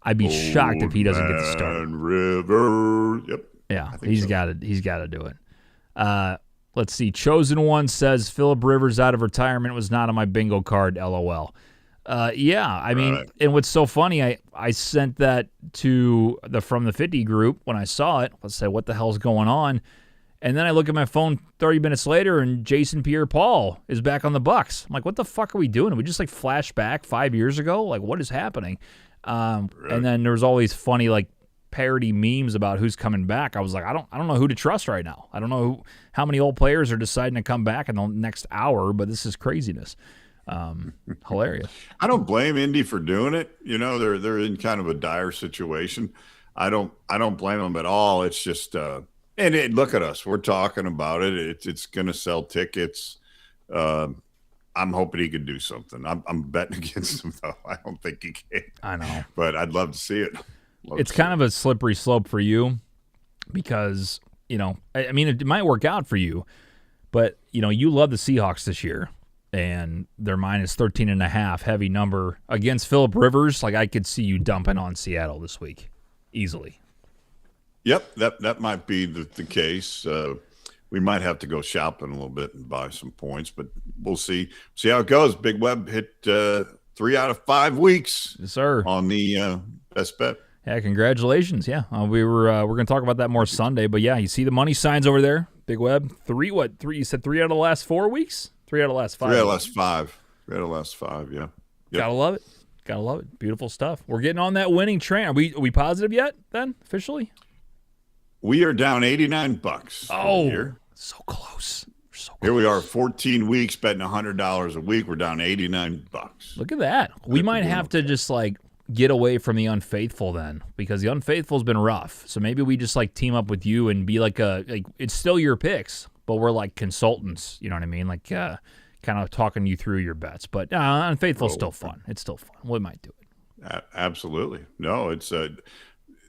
I'd be shocked if he doesn't get to start. River. Yep. Yeah, he's got it. He's got to do it. Let's see. Chosen One says Phillip Rivers out of retirement was not on my bingo card. LOL. Yeah, I mean, and what's so funny, I sent that to the From the 50 group when I saw it. Let's say, what the hell's going on? And then I look at my phone 30 minutes later, and Jason Pierre-Paul is back on the Bucks. I'm like, what the fuck are we doing? We just like flash back 5 years ago? Like, what is happening? And then there was all these funny like parody memes about who's coming back. I was like, I don't know who to trust right now. I don't know how many old players are deciding to come back in the next hour, but this is craziness. Hilarious. I don't blame Indy for doing it. You know, they're in kind of a dire situation. I don't blame them at all. It's just and look at us. We're talking about it. It's going to sell tickets. I'm hoping he can do something. I'm betting against him, though. I don't think he can. I know. But I'd love to see it. It's kind of a slippery slope for you because, you know, I mean, it might work out for you, but, you know, you love the Seahawks this year, and they're minus 13.5, heavy number. Against Phillip Rivers, like I could see you dumping on Seattle this week easily. Yep, that might be the case. We might have to go shopping a little bit and buy some points, but we'll see how it goes. Big Web hit 3 out of 5 weeks, yes, sir, on the best bet. Yeah, congratulations. Yeah, we're going to talk about that more Sunday, but yeah, you see the money signs over there. Big Web, three. You said 3 out of the last 4 weeks? 3 out of the last 5. 3 out of the last 5. 3 out of the last 5. Yeah. Yep. Gotta love it. Gotta love it. Beautiful stuff. We're getting on that winning train. Are we positive yet? Then officially, we are down $89. Oh, here. So close. So close. Here we are, 14 weeks betting $100 a week. We're down $89. Look at that. We might have to just like get away from the unfaithful then, because the unfaithful's been rough. So maybe we just like team up with you and be like it's still your picks, but we're like consultants. You know what I mean? Like kind of talking you through your bets. But unfaithful's still fun. It's still fun. We might do it. Absolutely. No, it's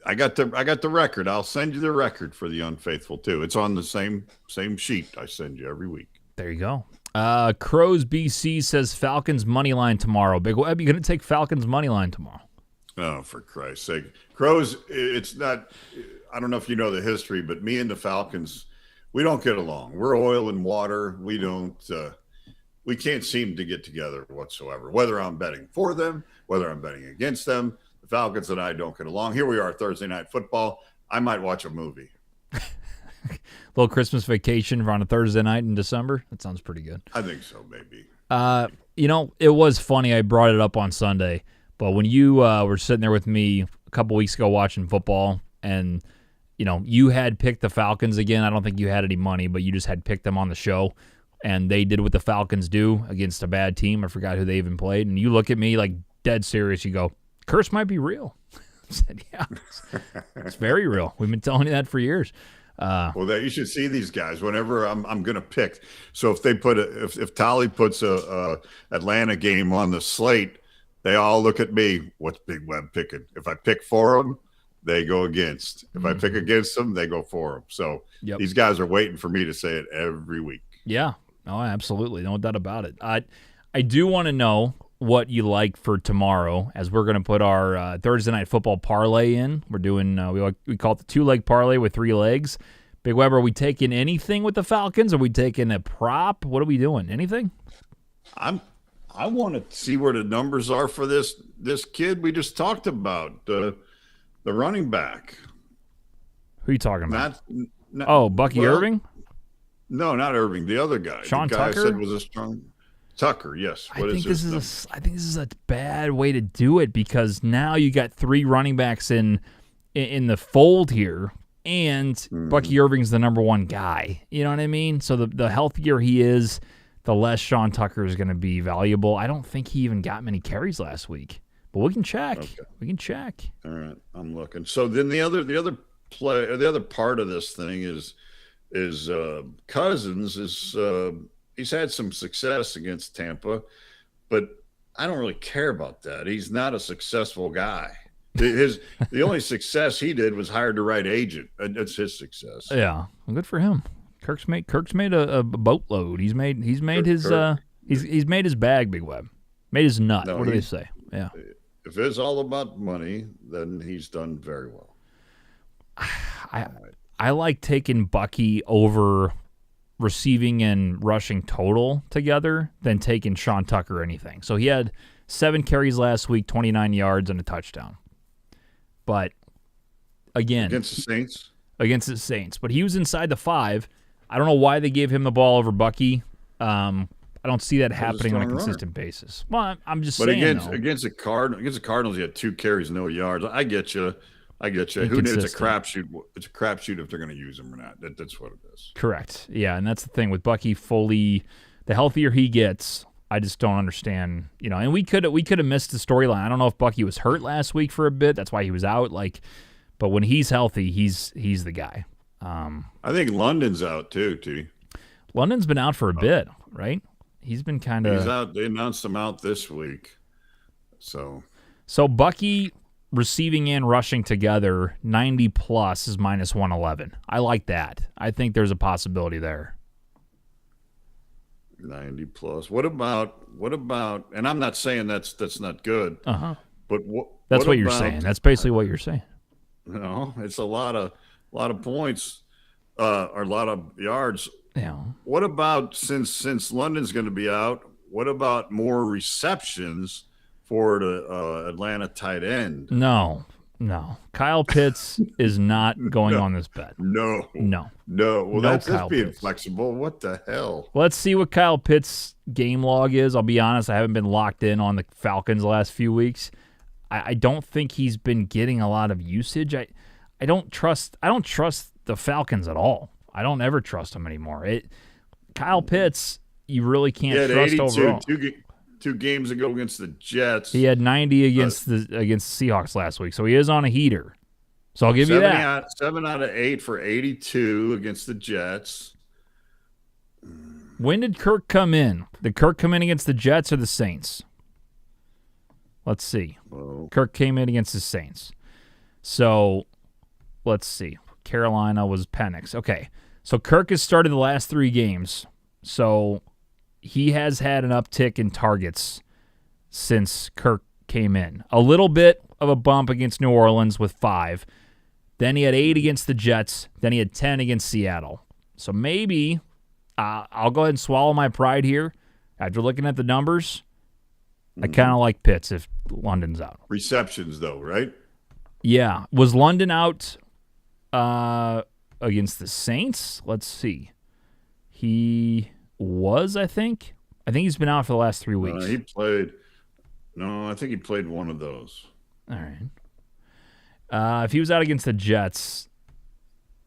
I got the record. I'll send you the record for the unfaithful too. It's on the same sheet I send you every week. There you go. Crows BC says Falcons money line tomorrow. Big Web, you going to take Falcons money line tomorrow? Oh, for Christ's sake. Crows, it's not, I don't know if you know the history, but me and the Falcons, we don't get along. We're oil and water. We can't seem to get together whatsoever, whether I'm betting for them, whether I'm betting against them. The Falcons and I don't get along. Here we are, Thursday Night Football. I might watch a movie. Little Christmas vacation on a Thursday night in December. That sounds pretty good. I think so, maybe. You know, it was funny. I brought it up on Sunday, but when you were sitting there with me a couple weeks ago watching football, and you know, you had picked the Falcons again. I don't think you had any money, but you just had picked them on the show, and they did what the Falcons do against a bad team. I forgot who they even played, and you look at me like dead serious. You go, "Curse might be real." I said, "Yeah, it's very real. We've been telling you that for years." Well, you should see these guys whenever I'm going to pick. So if they if Tolly puts a Atlanta game on the slate, they all look at me. What's Big Web picking? If I pick for them, they go against. If I pick against them, they go for them. So These guys are waiting for me to say it every week. Yeah, no, absolutely, no doubt about it. I do want to know what you like for tomorrow, as we're going to put our Thursday Night Football parlay in. We're doing we call it the 2-leg parlay with 3 legs. Big Web, are we taking anything with the Falcons? Are we taking a prop? What are we doing? Anything? I want to see where the numbers are for this kid we just talked about, the running back. Who are you talking about? Bucky Irving? No, not Irving. The other guy. Sean the guy Tucker? I said was a strong. Tucker, yes. I think this is a bad way to do it, because now you got 3 running backs in the fold here, and Bucky Irving's the number 1 guy. You know what I mean? So the healthier he is, the less Sean Tucker is going to be valuable. I don't think he even got many carries last week, but we can check. Okay. We can check. All right, I'm looking. So then the other part of this thing is Cousins is he's had some success against Tampa, but I don't really care about that. He's not a successful guy. The only success he did was hired the right agent. That's his success. Yeah, well, good for him. Kirk's made a boatload. He's made his he's made his bag, Big Web. Made his nut. No, what do they say? Yeah. If it's all about money, then he's done very well. I like taking Bucky over receiving and rushing total together than taking Sean Tucker or anything. So he had 7 carries last week, 29 yards, and a touchdown. But again, against the Saints. But he was inside the 5. I don't know why they gave him the ball over Bucky. I don't see that happening on a consistent basis. Well, I'm just saying. But against the Cardinals, he had 2 carries, no yards. I get you. Who knows? It's a crapshoot. It's a crapshoot if they're going to use him or not. That's what it is. Correct. Yeah, and that's the thing with Bucky. The healthier he gets, I just don't understand. And we could have missed the storyline. I don't know if Bucky was hurt last week for a bit. That's why he was out. But when he's healthy, he's the guy. I think London's out too, T. London's been out for a bit, right? He's been kind of. He's out. They announced him out this week. So Bucky receiving and rushing together 90 plus is minus 111. I like that. I think there's a possibility there. 90 plus. What about? And I'm not saying that's not good. But that's what you're saying. That's basically what you're saying. No, it's a lot of points, or a lot of yards. Yeah. What about since London's going to be out? What about more receptions for the Atlanta tight end? No. Kyle Pitts is not going on this bet. No. Well, that's being flexible. What the hell? Let's see what Kyle Pitts' game log is. I'll be honest, I haven't been locked in on the Falcons the last few weeks. I don't think he's been getting a lot of usage. I don't trust the Falcons at all. I don't ever trust him anymore. Kyle Pitts, you really can't trust overall. Two games ago against the Jets. He had 90 against the Seahawks last week, so he is on a heater. So I'll give you that. 7 out of 8 for 82 against the Jets. When did Kirk come in? Did Kirk come in against the Jets or the Saints? Let's see. Whoa. Kirk came in against the Saints. So let's see. Carolina was Penix. Okay. So Kirk has started the last 3 games. So he has had an uptick in targets since Kirk came in. A little bit of a bump against New Orleans with 5. Then he had 8 against the Jets. Then he had 10 against Seattle. So maybe I'll go ahead and swallow my pride here. After looking at the numbers, I kind of like Pitts if London's out. Receptions, though, right? Yeah. Was London out against the Saints? Let's see. He was, I think. I think he's been out for the last 3 weeks. I think he played one of those. All right. If he was out against the Jets,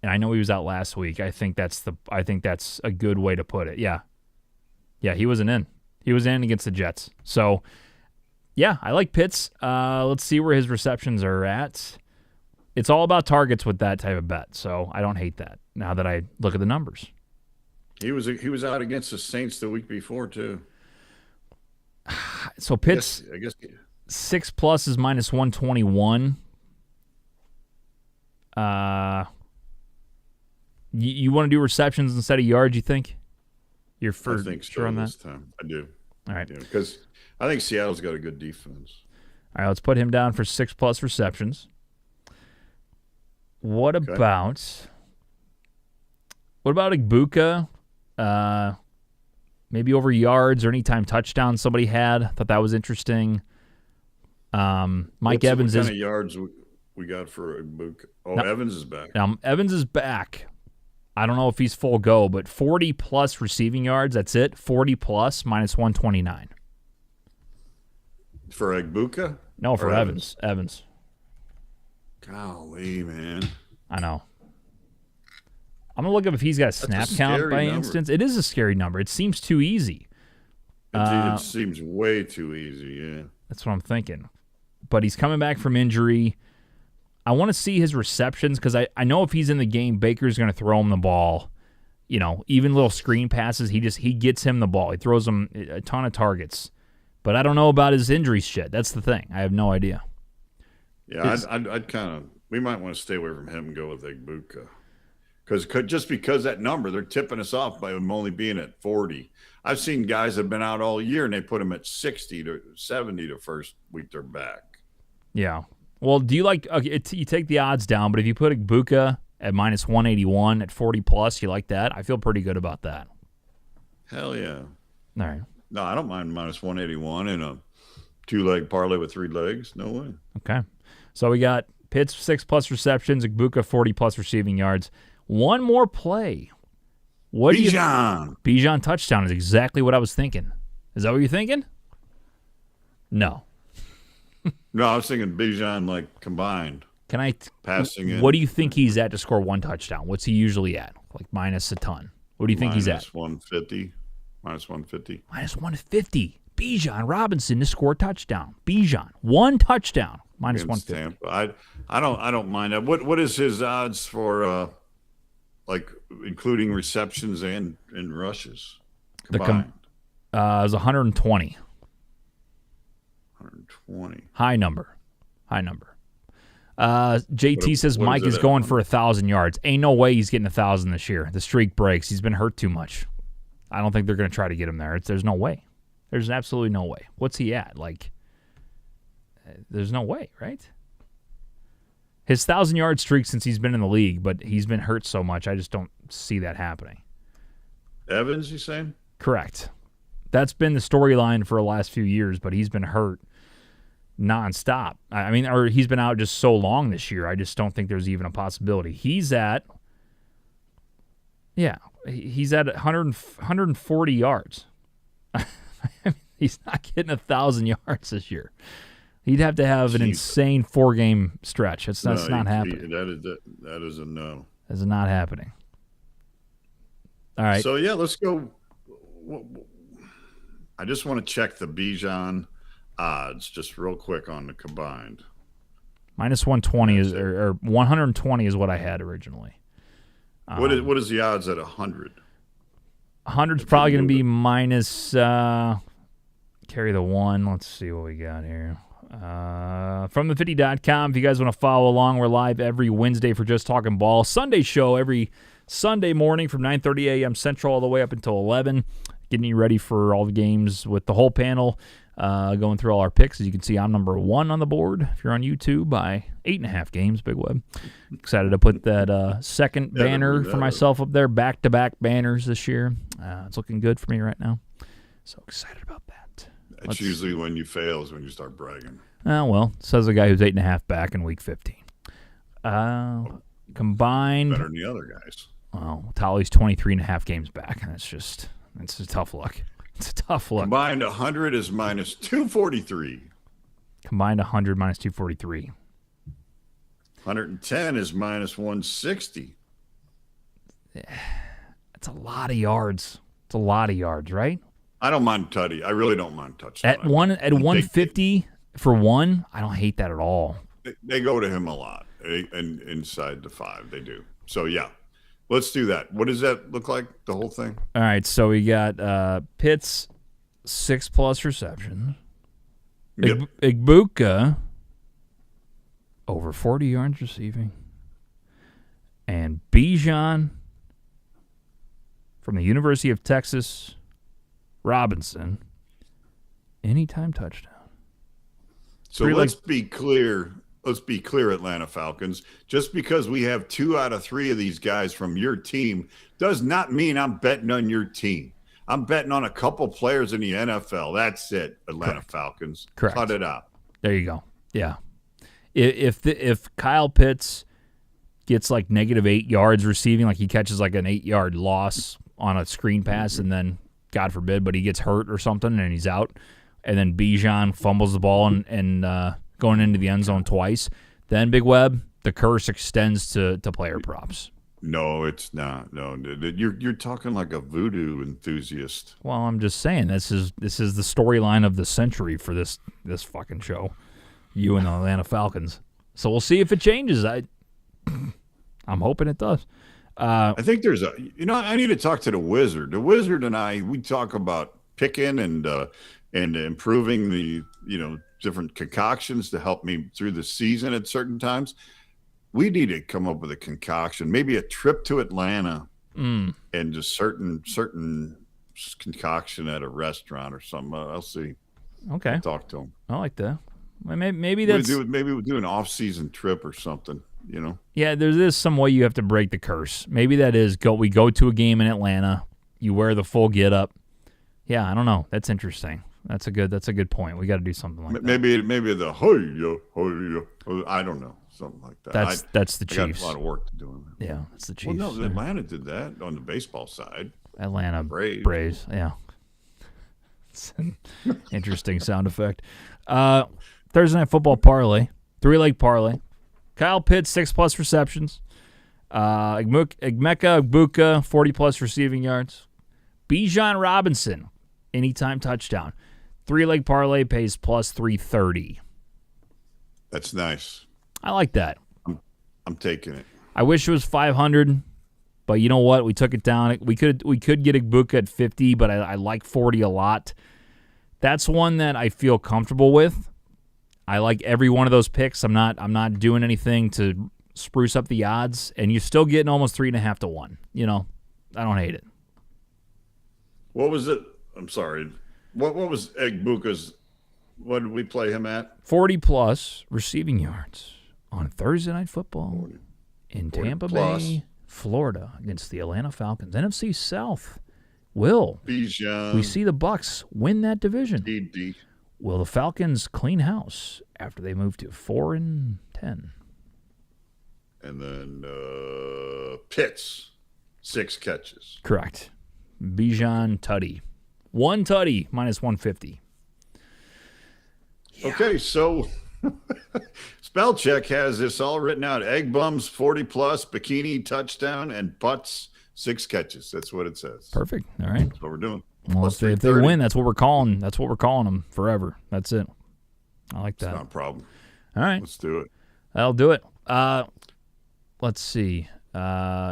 and I know he was out last week, I think that's a good way to put it. Yeah. Yeah, he wasn't in. He was in against the Jets. So, yeah, I like Pitts. Let's see where his receptions are at. It's all about targets with that type of bet, so I don't hate that now that I look at the numbers. He was out against the Saints the week before, too. So Pitts, I guess 6 plus is minus 121. You want to do receptions instead of yards, you think? You're I think so sure on that? this time. I do. All right. Because I think Seattle's got a good defense. All right, let's put him down for 6 plus receptions. What about Igbukah? Maybe over yards or anytime touchdown somebody had. Thought that was interesting. Mike Evans what kind of yards we got for Igbukah? Evans is back. Evans is back. I don't know if he's full go, but 40 plus receiving yards. That's it. 40 plus minus 129. For Igbukah? No, for Evans. Evans. Golly, man. I know. I'm going to look up if he's got a snap count by instance. It is a scary number. It seems too easy. It seems way too easy, yeah. That's what I'm thinking. But he's coming back from injury. I want to see his receptions because I know if he's in the game, Baker's going to throw him the ball. even little screen passes, he gets him the ball. He throws him a ton of targets. But I don't know about his injury shit. That's the thing. I have no idea. Yeah, I'd kind of. We might want to stay away from him and go with Igbuka, because that number, they're tipping us off by him only being at 40. I've seen guys that have been out all year and they put him at 60 to 70 the first week they're back. Yeah. Well, do you like? Okay, you take the odds down, but if you put Igbuka at minus 181 at 40 plus, you like that? I feel pretty good about that. Hell yeah. All right. No, I don't mind minus 181 in a 2-leg parlay with 3 legs. No way. Okay. So we got Pitts 6+ receptions, Igbuka 40+ receiving yards. One more play. Bijan touchdown is exactly what I was thinking. Is that what you're thinking? No. No, I was thinking Bijan like combined. Can I passing in? What do you think he's at to score one touchdown? What's he usually at? Like minus a ton. What do you think he's at? Minus 150. Minus 150. Bijan Robinson to score a touchdown. Bijan, one touchdown. Minus 150. Tampa. I don't mind that. What is his odds for like including receptions and rushes combined? It was 120. 120. High number. JT says Mike is going for 1,000 yards. Ain't no way he's getting 1,000 this year. The streak breaks. He's been hurt too much. I don't think they're going to try to get him there. There's no way. There's absolutely no way. What's he at? Like, there's no way, right? His 1,000-yard streak since he's been in the league, but he's been hurt so much, I just don't see that happening. Evans, you saying? Correct. That's been the storyline for the last few years, but he's been hurt nonstop. I mean, or he's been out just so long this year. I just don't think there's even a possibility. He's at 140 yards. He's not getting 1,000 yards this year. He'd have to have an insane 4-game stretch. That's not happening. That is a no. That's not happening. All right. So, yeah, let's go. I just want to check the Bijan odds just real quick on the combined. Minus 120 is or 120 is what I had originally. What is the odds at 100? 100's probably going to be minus carry the 1. Let's see what we got here. From the50.com, if you guys want to follow along, we're live every Wednesday for Just Talking Ball. Sunday show every Sunday morning from 9:30 a.m. Central all the way up until 11. Getting you ready for all the games with the whole panel. Going through all our picks. As you can see, I'm number 1 on the board. If you're on YouTube, by 8.5 games, Big Web. Excited to put that second banner for myself up there. Back-to-back banners this year. It's looking good for me right now. So excited about that. It's usually when you fail is when you start bragging. Well, says the guy who's 8.5 back in week 15. Combined. Better than the other guys. Well, Tolly's 23.5 games back, and it's a tough look. It's a tough look. Combined 100 is minus 243. Combined 100 minus 243. 110 is minus 160. That's a lot of yards. It's a lot of yards, right? I don't mind Tutty. I really don't mind touchdown. At 150 for 1, I don't hate that at all. They go to him a lot, and inside the 5, they do. So, yeah. Let's do that. What does that look like, the whole thing? All right, so we got Pitts, 6+ receptions. Yep. Igbuka, over 40 yards receiving. And Bijan from the University of Texas, Robinson, anytime touchdown. So let's be clear. Let's be clear, Atlanta Falcons. Just because we have 2 out of 3 of these guys from your team does not mean I'm betting on your team. I'm betting on a couple players in the NFL. That's it, Atlanta Falcons. Correct. Cut it out. There you go. Yeah. If Kyle Pitts gets like -8 yards receiving, like he catches like an 8-yard loss on a screen pass, and then, God forbid, but he gets hurt or something and he's out, and then Bijan fumbles the ball and going into the end zone twice, then Big Web, the curse extends to player props. No, it's not. No, you're talking like a voodoo enthusiast. Well, I'm just saying this is the storyline of the century for this fucking show. You and the Atlanta Falcons. So we'll see if it changes. I'm hoping it does. I think there's I need to talk to the Wizard. The Wizard and we talk about picking and improving the, different concoctions to help me through the season at certain times. We need to come up with a concoction, maybe a trip to Atlanta and just certain concoction at a restaurant or something. I'll see. Okay. I'll talk to him. I like that. Maybe that's maybe we'll do an off-season trip or something. Yeah, there is some way you have to break the curse. Maybe that is we go to a game in Atlanta. You wear the full get up. Yeah, I don't know. That's interesting. That's a good point. We got to do something like that. Maybe the I don't know, something like that. That's the I Chiefs. got a lot of work to do on that. Yeah, that's the Chiefs. Well, no, Atlanta did that on the baseball side. Atlanta Braves. Yeah. It's an interesting sound effect. Thursday Night Football parlay, 3-leg parlay. Kyle Pitts, 6+ receptions. Igmeka Egbuka, 40+ receiving yards. Bijan Robinson, anytime touchdown. 3-leg parlay pays plus 330. That's nice. I like that. I'm taking it. I wish it was 500, but you know what? We took it down. We could get Egbuka at 50, but I like 40 a lot. That's one that I feel comfortable with. I like every one of those picks. I'm not doing anything to spruce up the odds, and you're still getting almost 3.5 to 1. I don't hate it. What was it? I'm sorry. What was Egbuka's? What did we play him at? 40+ receiving yards on Thursday Night Football in Tampa Bay, Florida, against the Atlanta Falcons. NFC South. Bijan. We see the Bucs win that division? DD. Will the Falcons clean house after they move to 4-10? And then Pitts, 6 catches. Correct. Bijan Tutty. 1 tutty, minus 150. Yeah. Okay, so Spellcheck has this all written out. Egg bums, 40+, bikini, touchdown, and putts, 6 catches. That's what it says. Perfect. All right. That's what we're doing. Well, if they win, that's what we're calling. That's what we're calling them forever. That's it. I like that. It's not a problem. All right. Let's do it. I'll do it. Let's see. I'm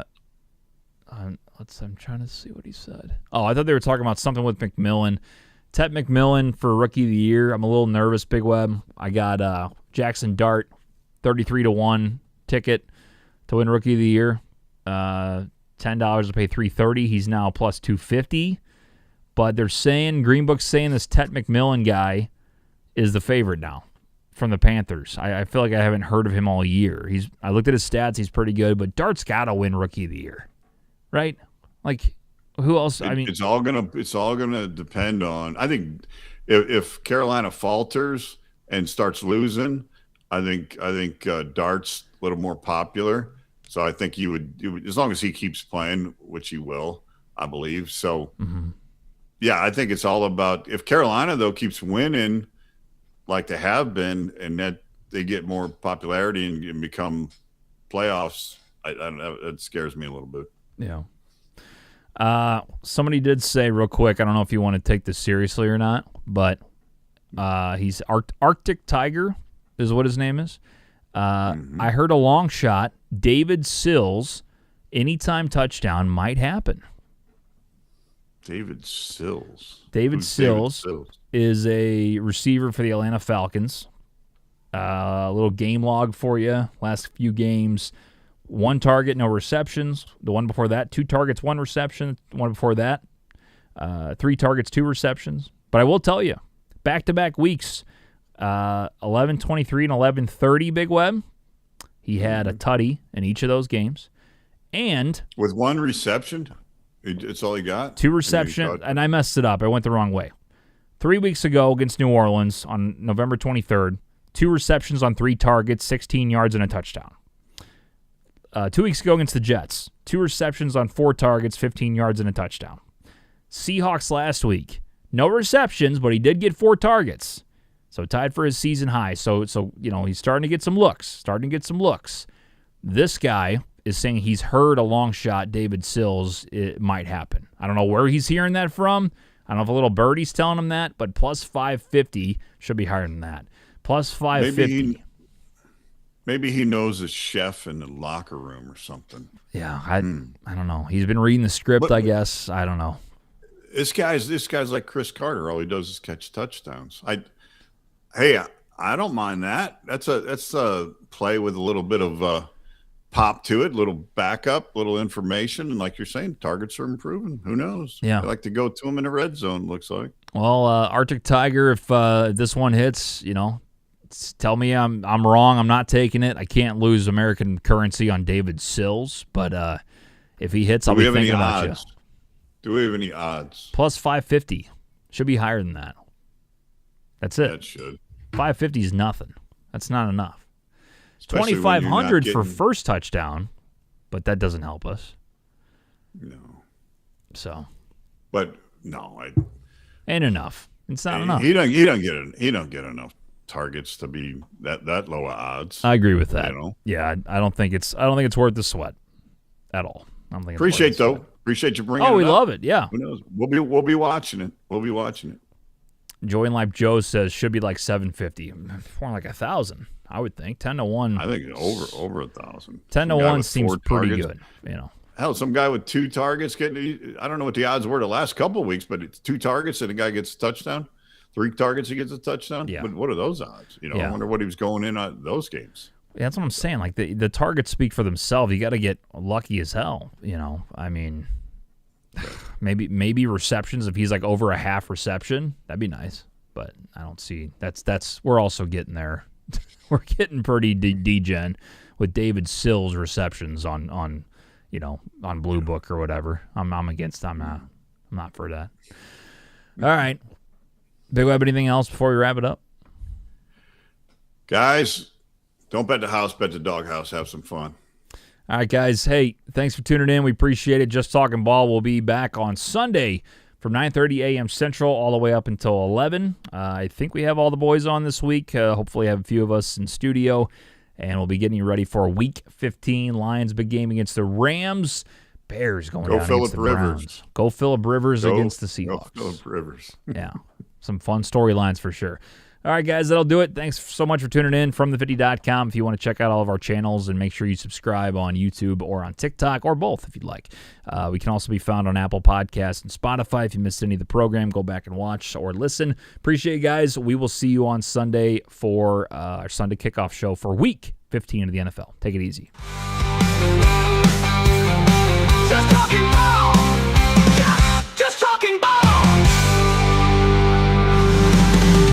trying to see what he said. Oh, I thought they were talking about something with McMillan. Tet McMillan for Rookie of the Year. I'm a little nervous, Big Web. I got Jackson Dart, 33 to 1 ticket to win Rookie of the Year. $10 to pay $330. He's now plus 250. But they're saying, Green Book's saying this Tet McMillan guy is the favorite now from the Panthers. I feel like I haven't heard of him all year. I looked at his stats. He's pretty good, but Dart's got to win Rookie of the Year, right? Like, who else? It's all gonna depend on. I think if Carolina falters and starts losing, I think Dart's a little more popular. So I think you would, as long as he keeps playing, which he will, I believe. So. Mm-hmm. Yeah, I think it's all about if Carolina, though, keeps winning like they have been and that they get more popularity and become playoffs, I don't know, it scares me a little bit. Yeah. Somebody did say real quick, I don't know if you want to take this seriously or not, but he's Arctic Tiger is what his name is. I heard a long shot, David Sills, anytime touchdown might happen. David Sills. David Sills is a receiver for the Atlanta Falcons. A little game log for you. Last few games, 1 target, no receptions. The one before that, 2 targets, 1 reception. The one before that, 3 targets, 2 receptions. But I will tell you, back-to-back weeks, 11-23 and 11-30, Big Web. He had a tutty in each of those games. And with 1 reception? It's all he got? 2 receptions, and I messed it up. I went the wrong way. 3 weeks ago against New Orleans on November 23rd, 2 receptions on 3 targets, 16 yards, and a touchdown. 2 weeks ago against the Jets, 2 receptions on 4 targets, 15 yards, and a touchdown. Seahawks last week, no receptions, but he did get 4 targets. So tied for his season high. So he's starting to get some looks. This guy is saying he's heard a long shot, David Sills, it might happen. I don't know where he's hearing that from. I don't know if a little birdie's telling him that, but plus 550 should be higher than that. Plus 550. Maybe he knows a chef in the locker room or something. Yeah, I don't know. He's been reading the script, I guess. I don't know. This guy's like Chris Carter. All he does is catch touchdowns. I don't mind that. That's a play with a little bit of pop to it, little backup, little information, and like you're saying, targets are improving. Who knows? Yeah, I like to go to him in the red zone. Looks like. Well, Arctic Tiger, if this one hits, tell me I'm wrong. I'm not taking it. I can't lose American currency on David Sills, but if he hits, I'll be thinking about you. Do we have any odds? Plus 550. Should be higher than that. That's it. That should. 550 is nothing. That's not enough. Especially 2,500 for first touchdown, but that doesn't help us. No. So. But no, ain't enough. It's not enough. He don't get enough targets to be that low of odds. I agree with that. You know? Yeah, I don't think it's worth the sweat at all. I don't think. Appreciate you bringing it up. Oh, we love it. Yeah. Who knows? We'll be watching it. We'll be watching it. Joy and Life Joe says should be like 750, more like 1,000. I would think 10-1. I think over 1,000. 10-1 seems pretty good. Hell, some guy with 2 targets getting. I don't know what the odds were the last couple of weeks, but it's 2 targets and a guy gets a touchdown. 3 targets, he gets a touchdown. Yeah. But what are those odds? I wonder what he was going in on those games. Yeah, that's what I'm saying. Like the targets speak for themselves. You got to get lucky as hell. I mean, maybe receptions. If he's like over a half reception, that'd be nice. But I don't see that's. We're also getting there. We're getting pretty degen with David Sills receptions on Blue Book or whatever. I'm against. I'm not for that. All right, Big Web. Anything else before we wrap it up, guys? Don't bet the house, bet the doghouse. Have some fun. All right, guys. Hey, thanks for tuning in. We appreciate it. Just Talking Ball will be back on Sunday from 9:30 a.m. Central all the way up until 11. I think we have all the boys on this week. Hopefully have a few of us in studio. And we'll be getting you ready for Week 15. Lions big game against the Rams. Bears going down against the Browns. Go Phillip Rivers against the Seahawks. Go Phillip Rivers. Yeah, some fun storylines for sure. All right, guys, that'll do it. Thanks so much for tuning in from the50.com. If you want to check out all of our channels, and make sure you subscribe on YouTube or on TikTok or both if you'd like. We can also be found on Apple Podcasts and Spotify. If you missed any of the program, go back and watch or listen. Appreciate you guys. We will see you on Sunday for our Sunday kickoff show for Week 15 of the NFL. Take it easy. Just talking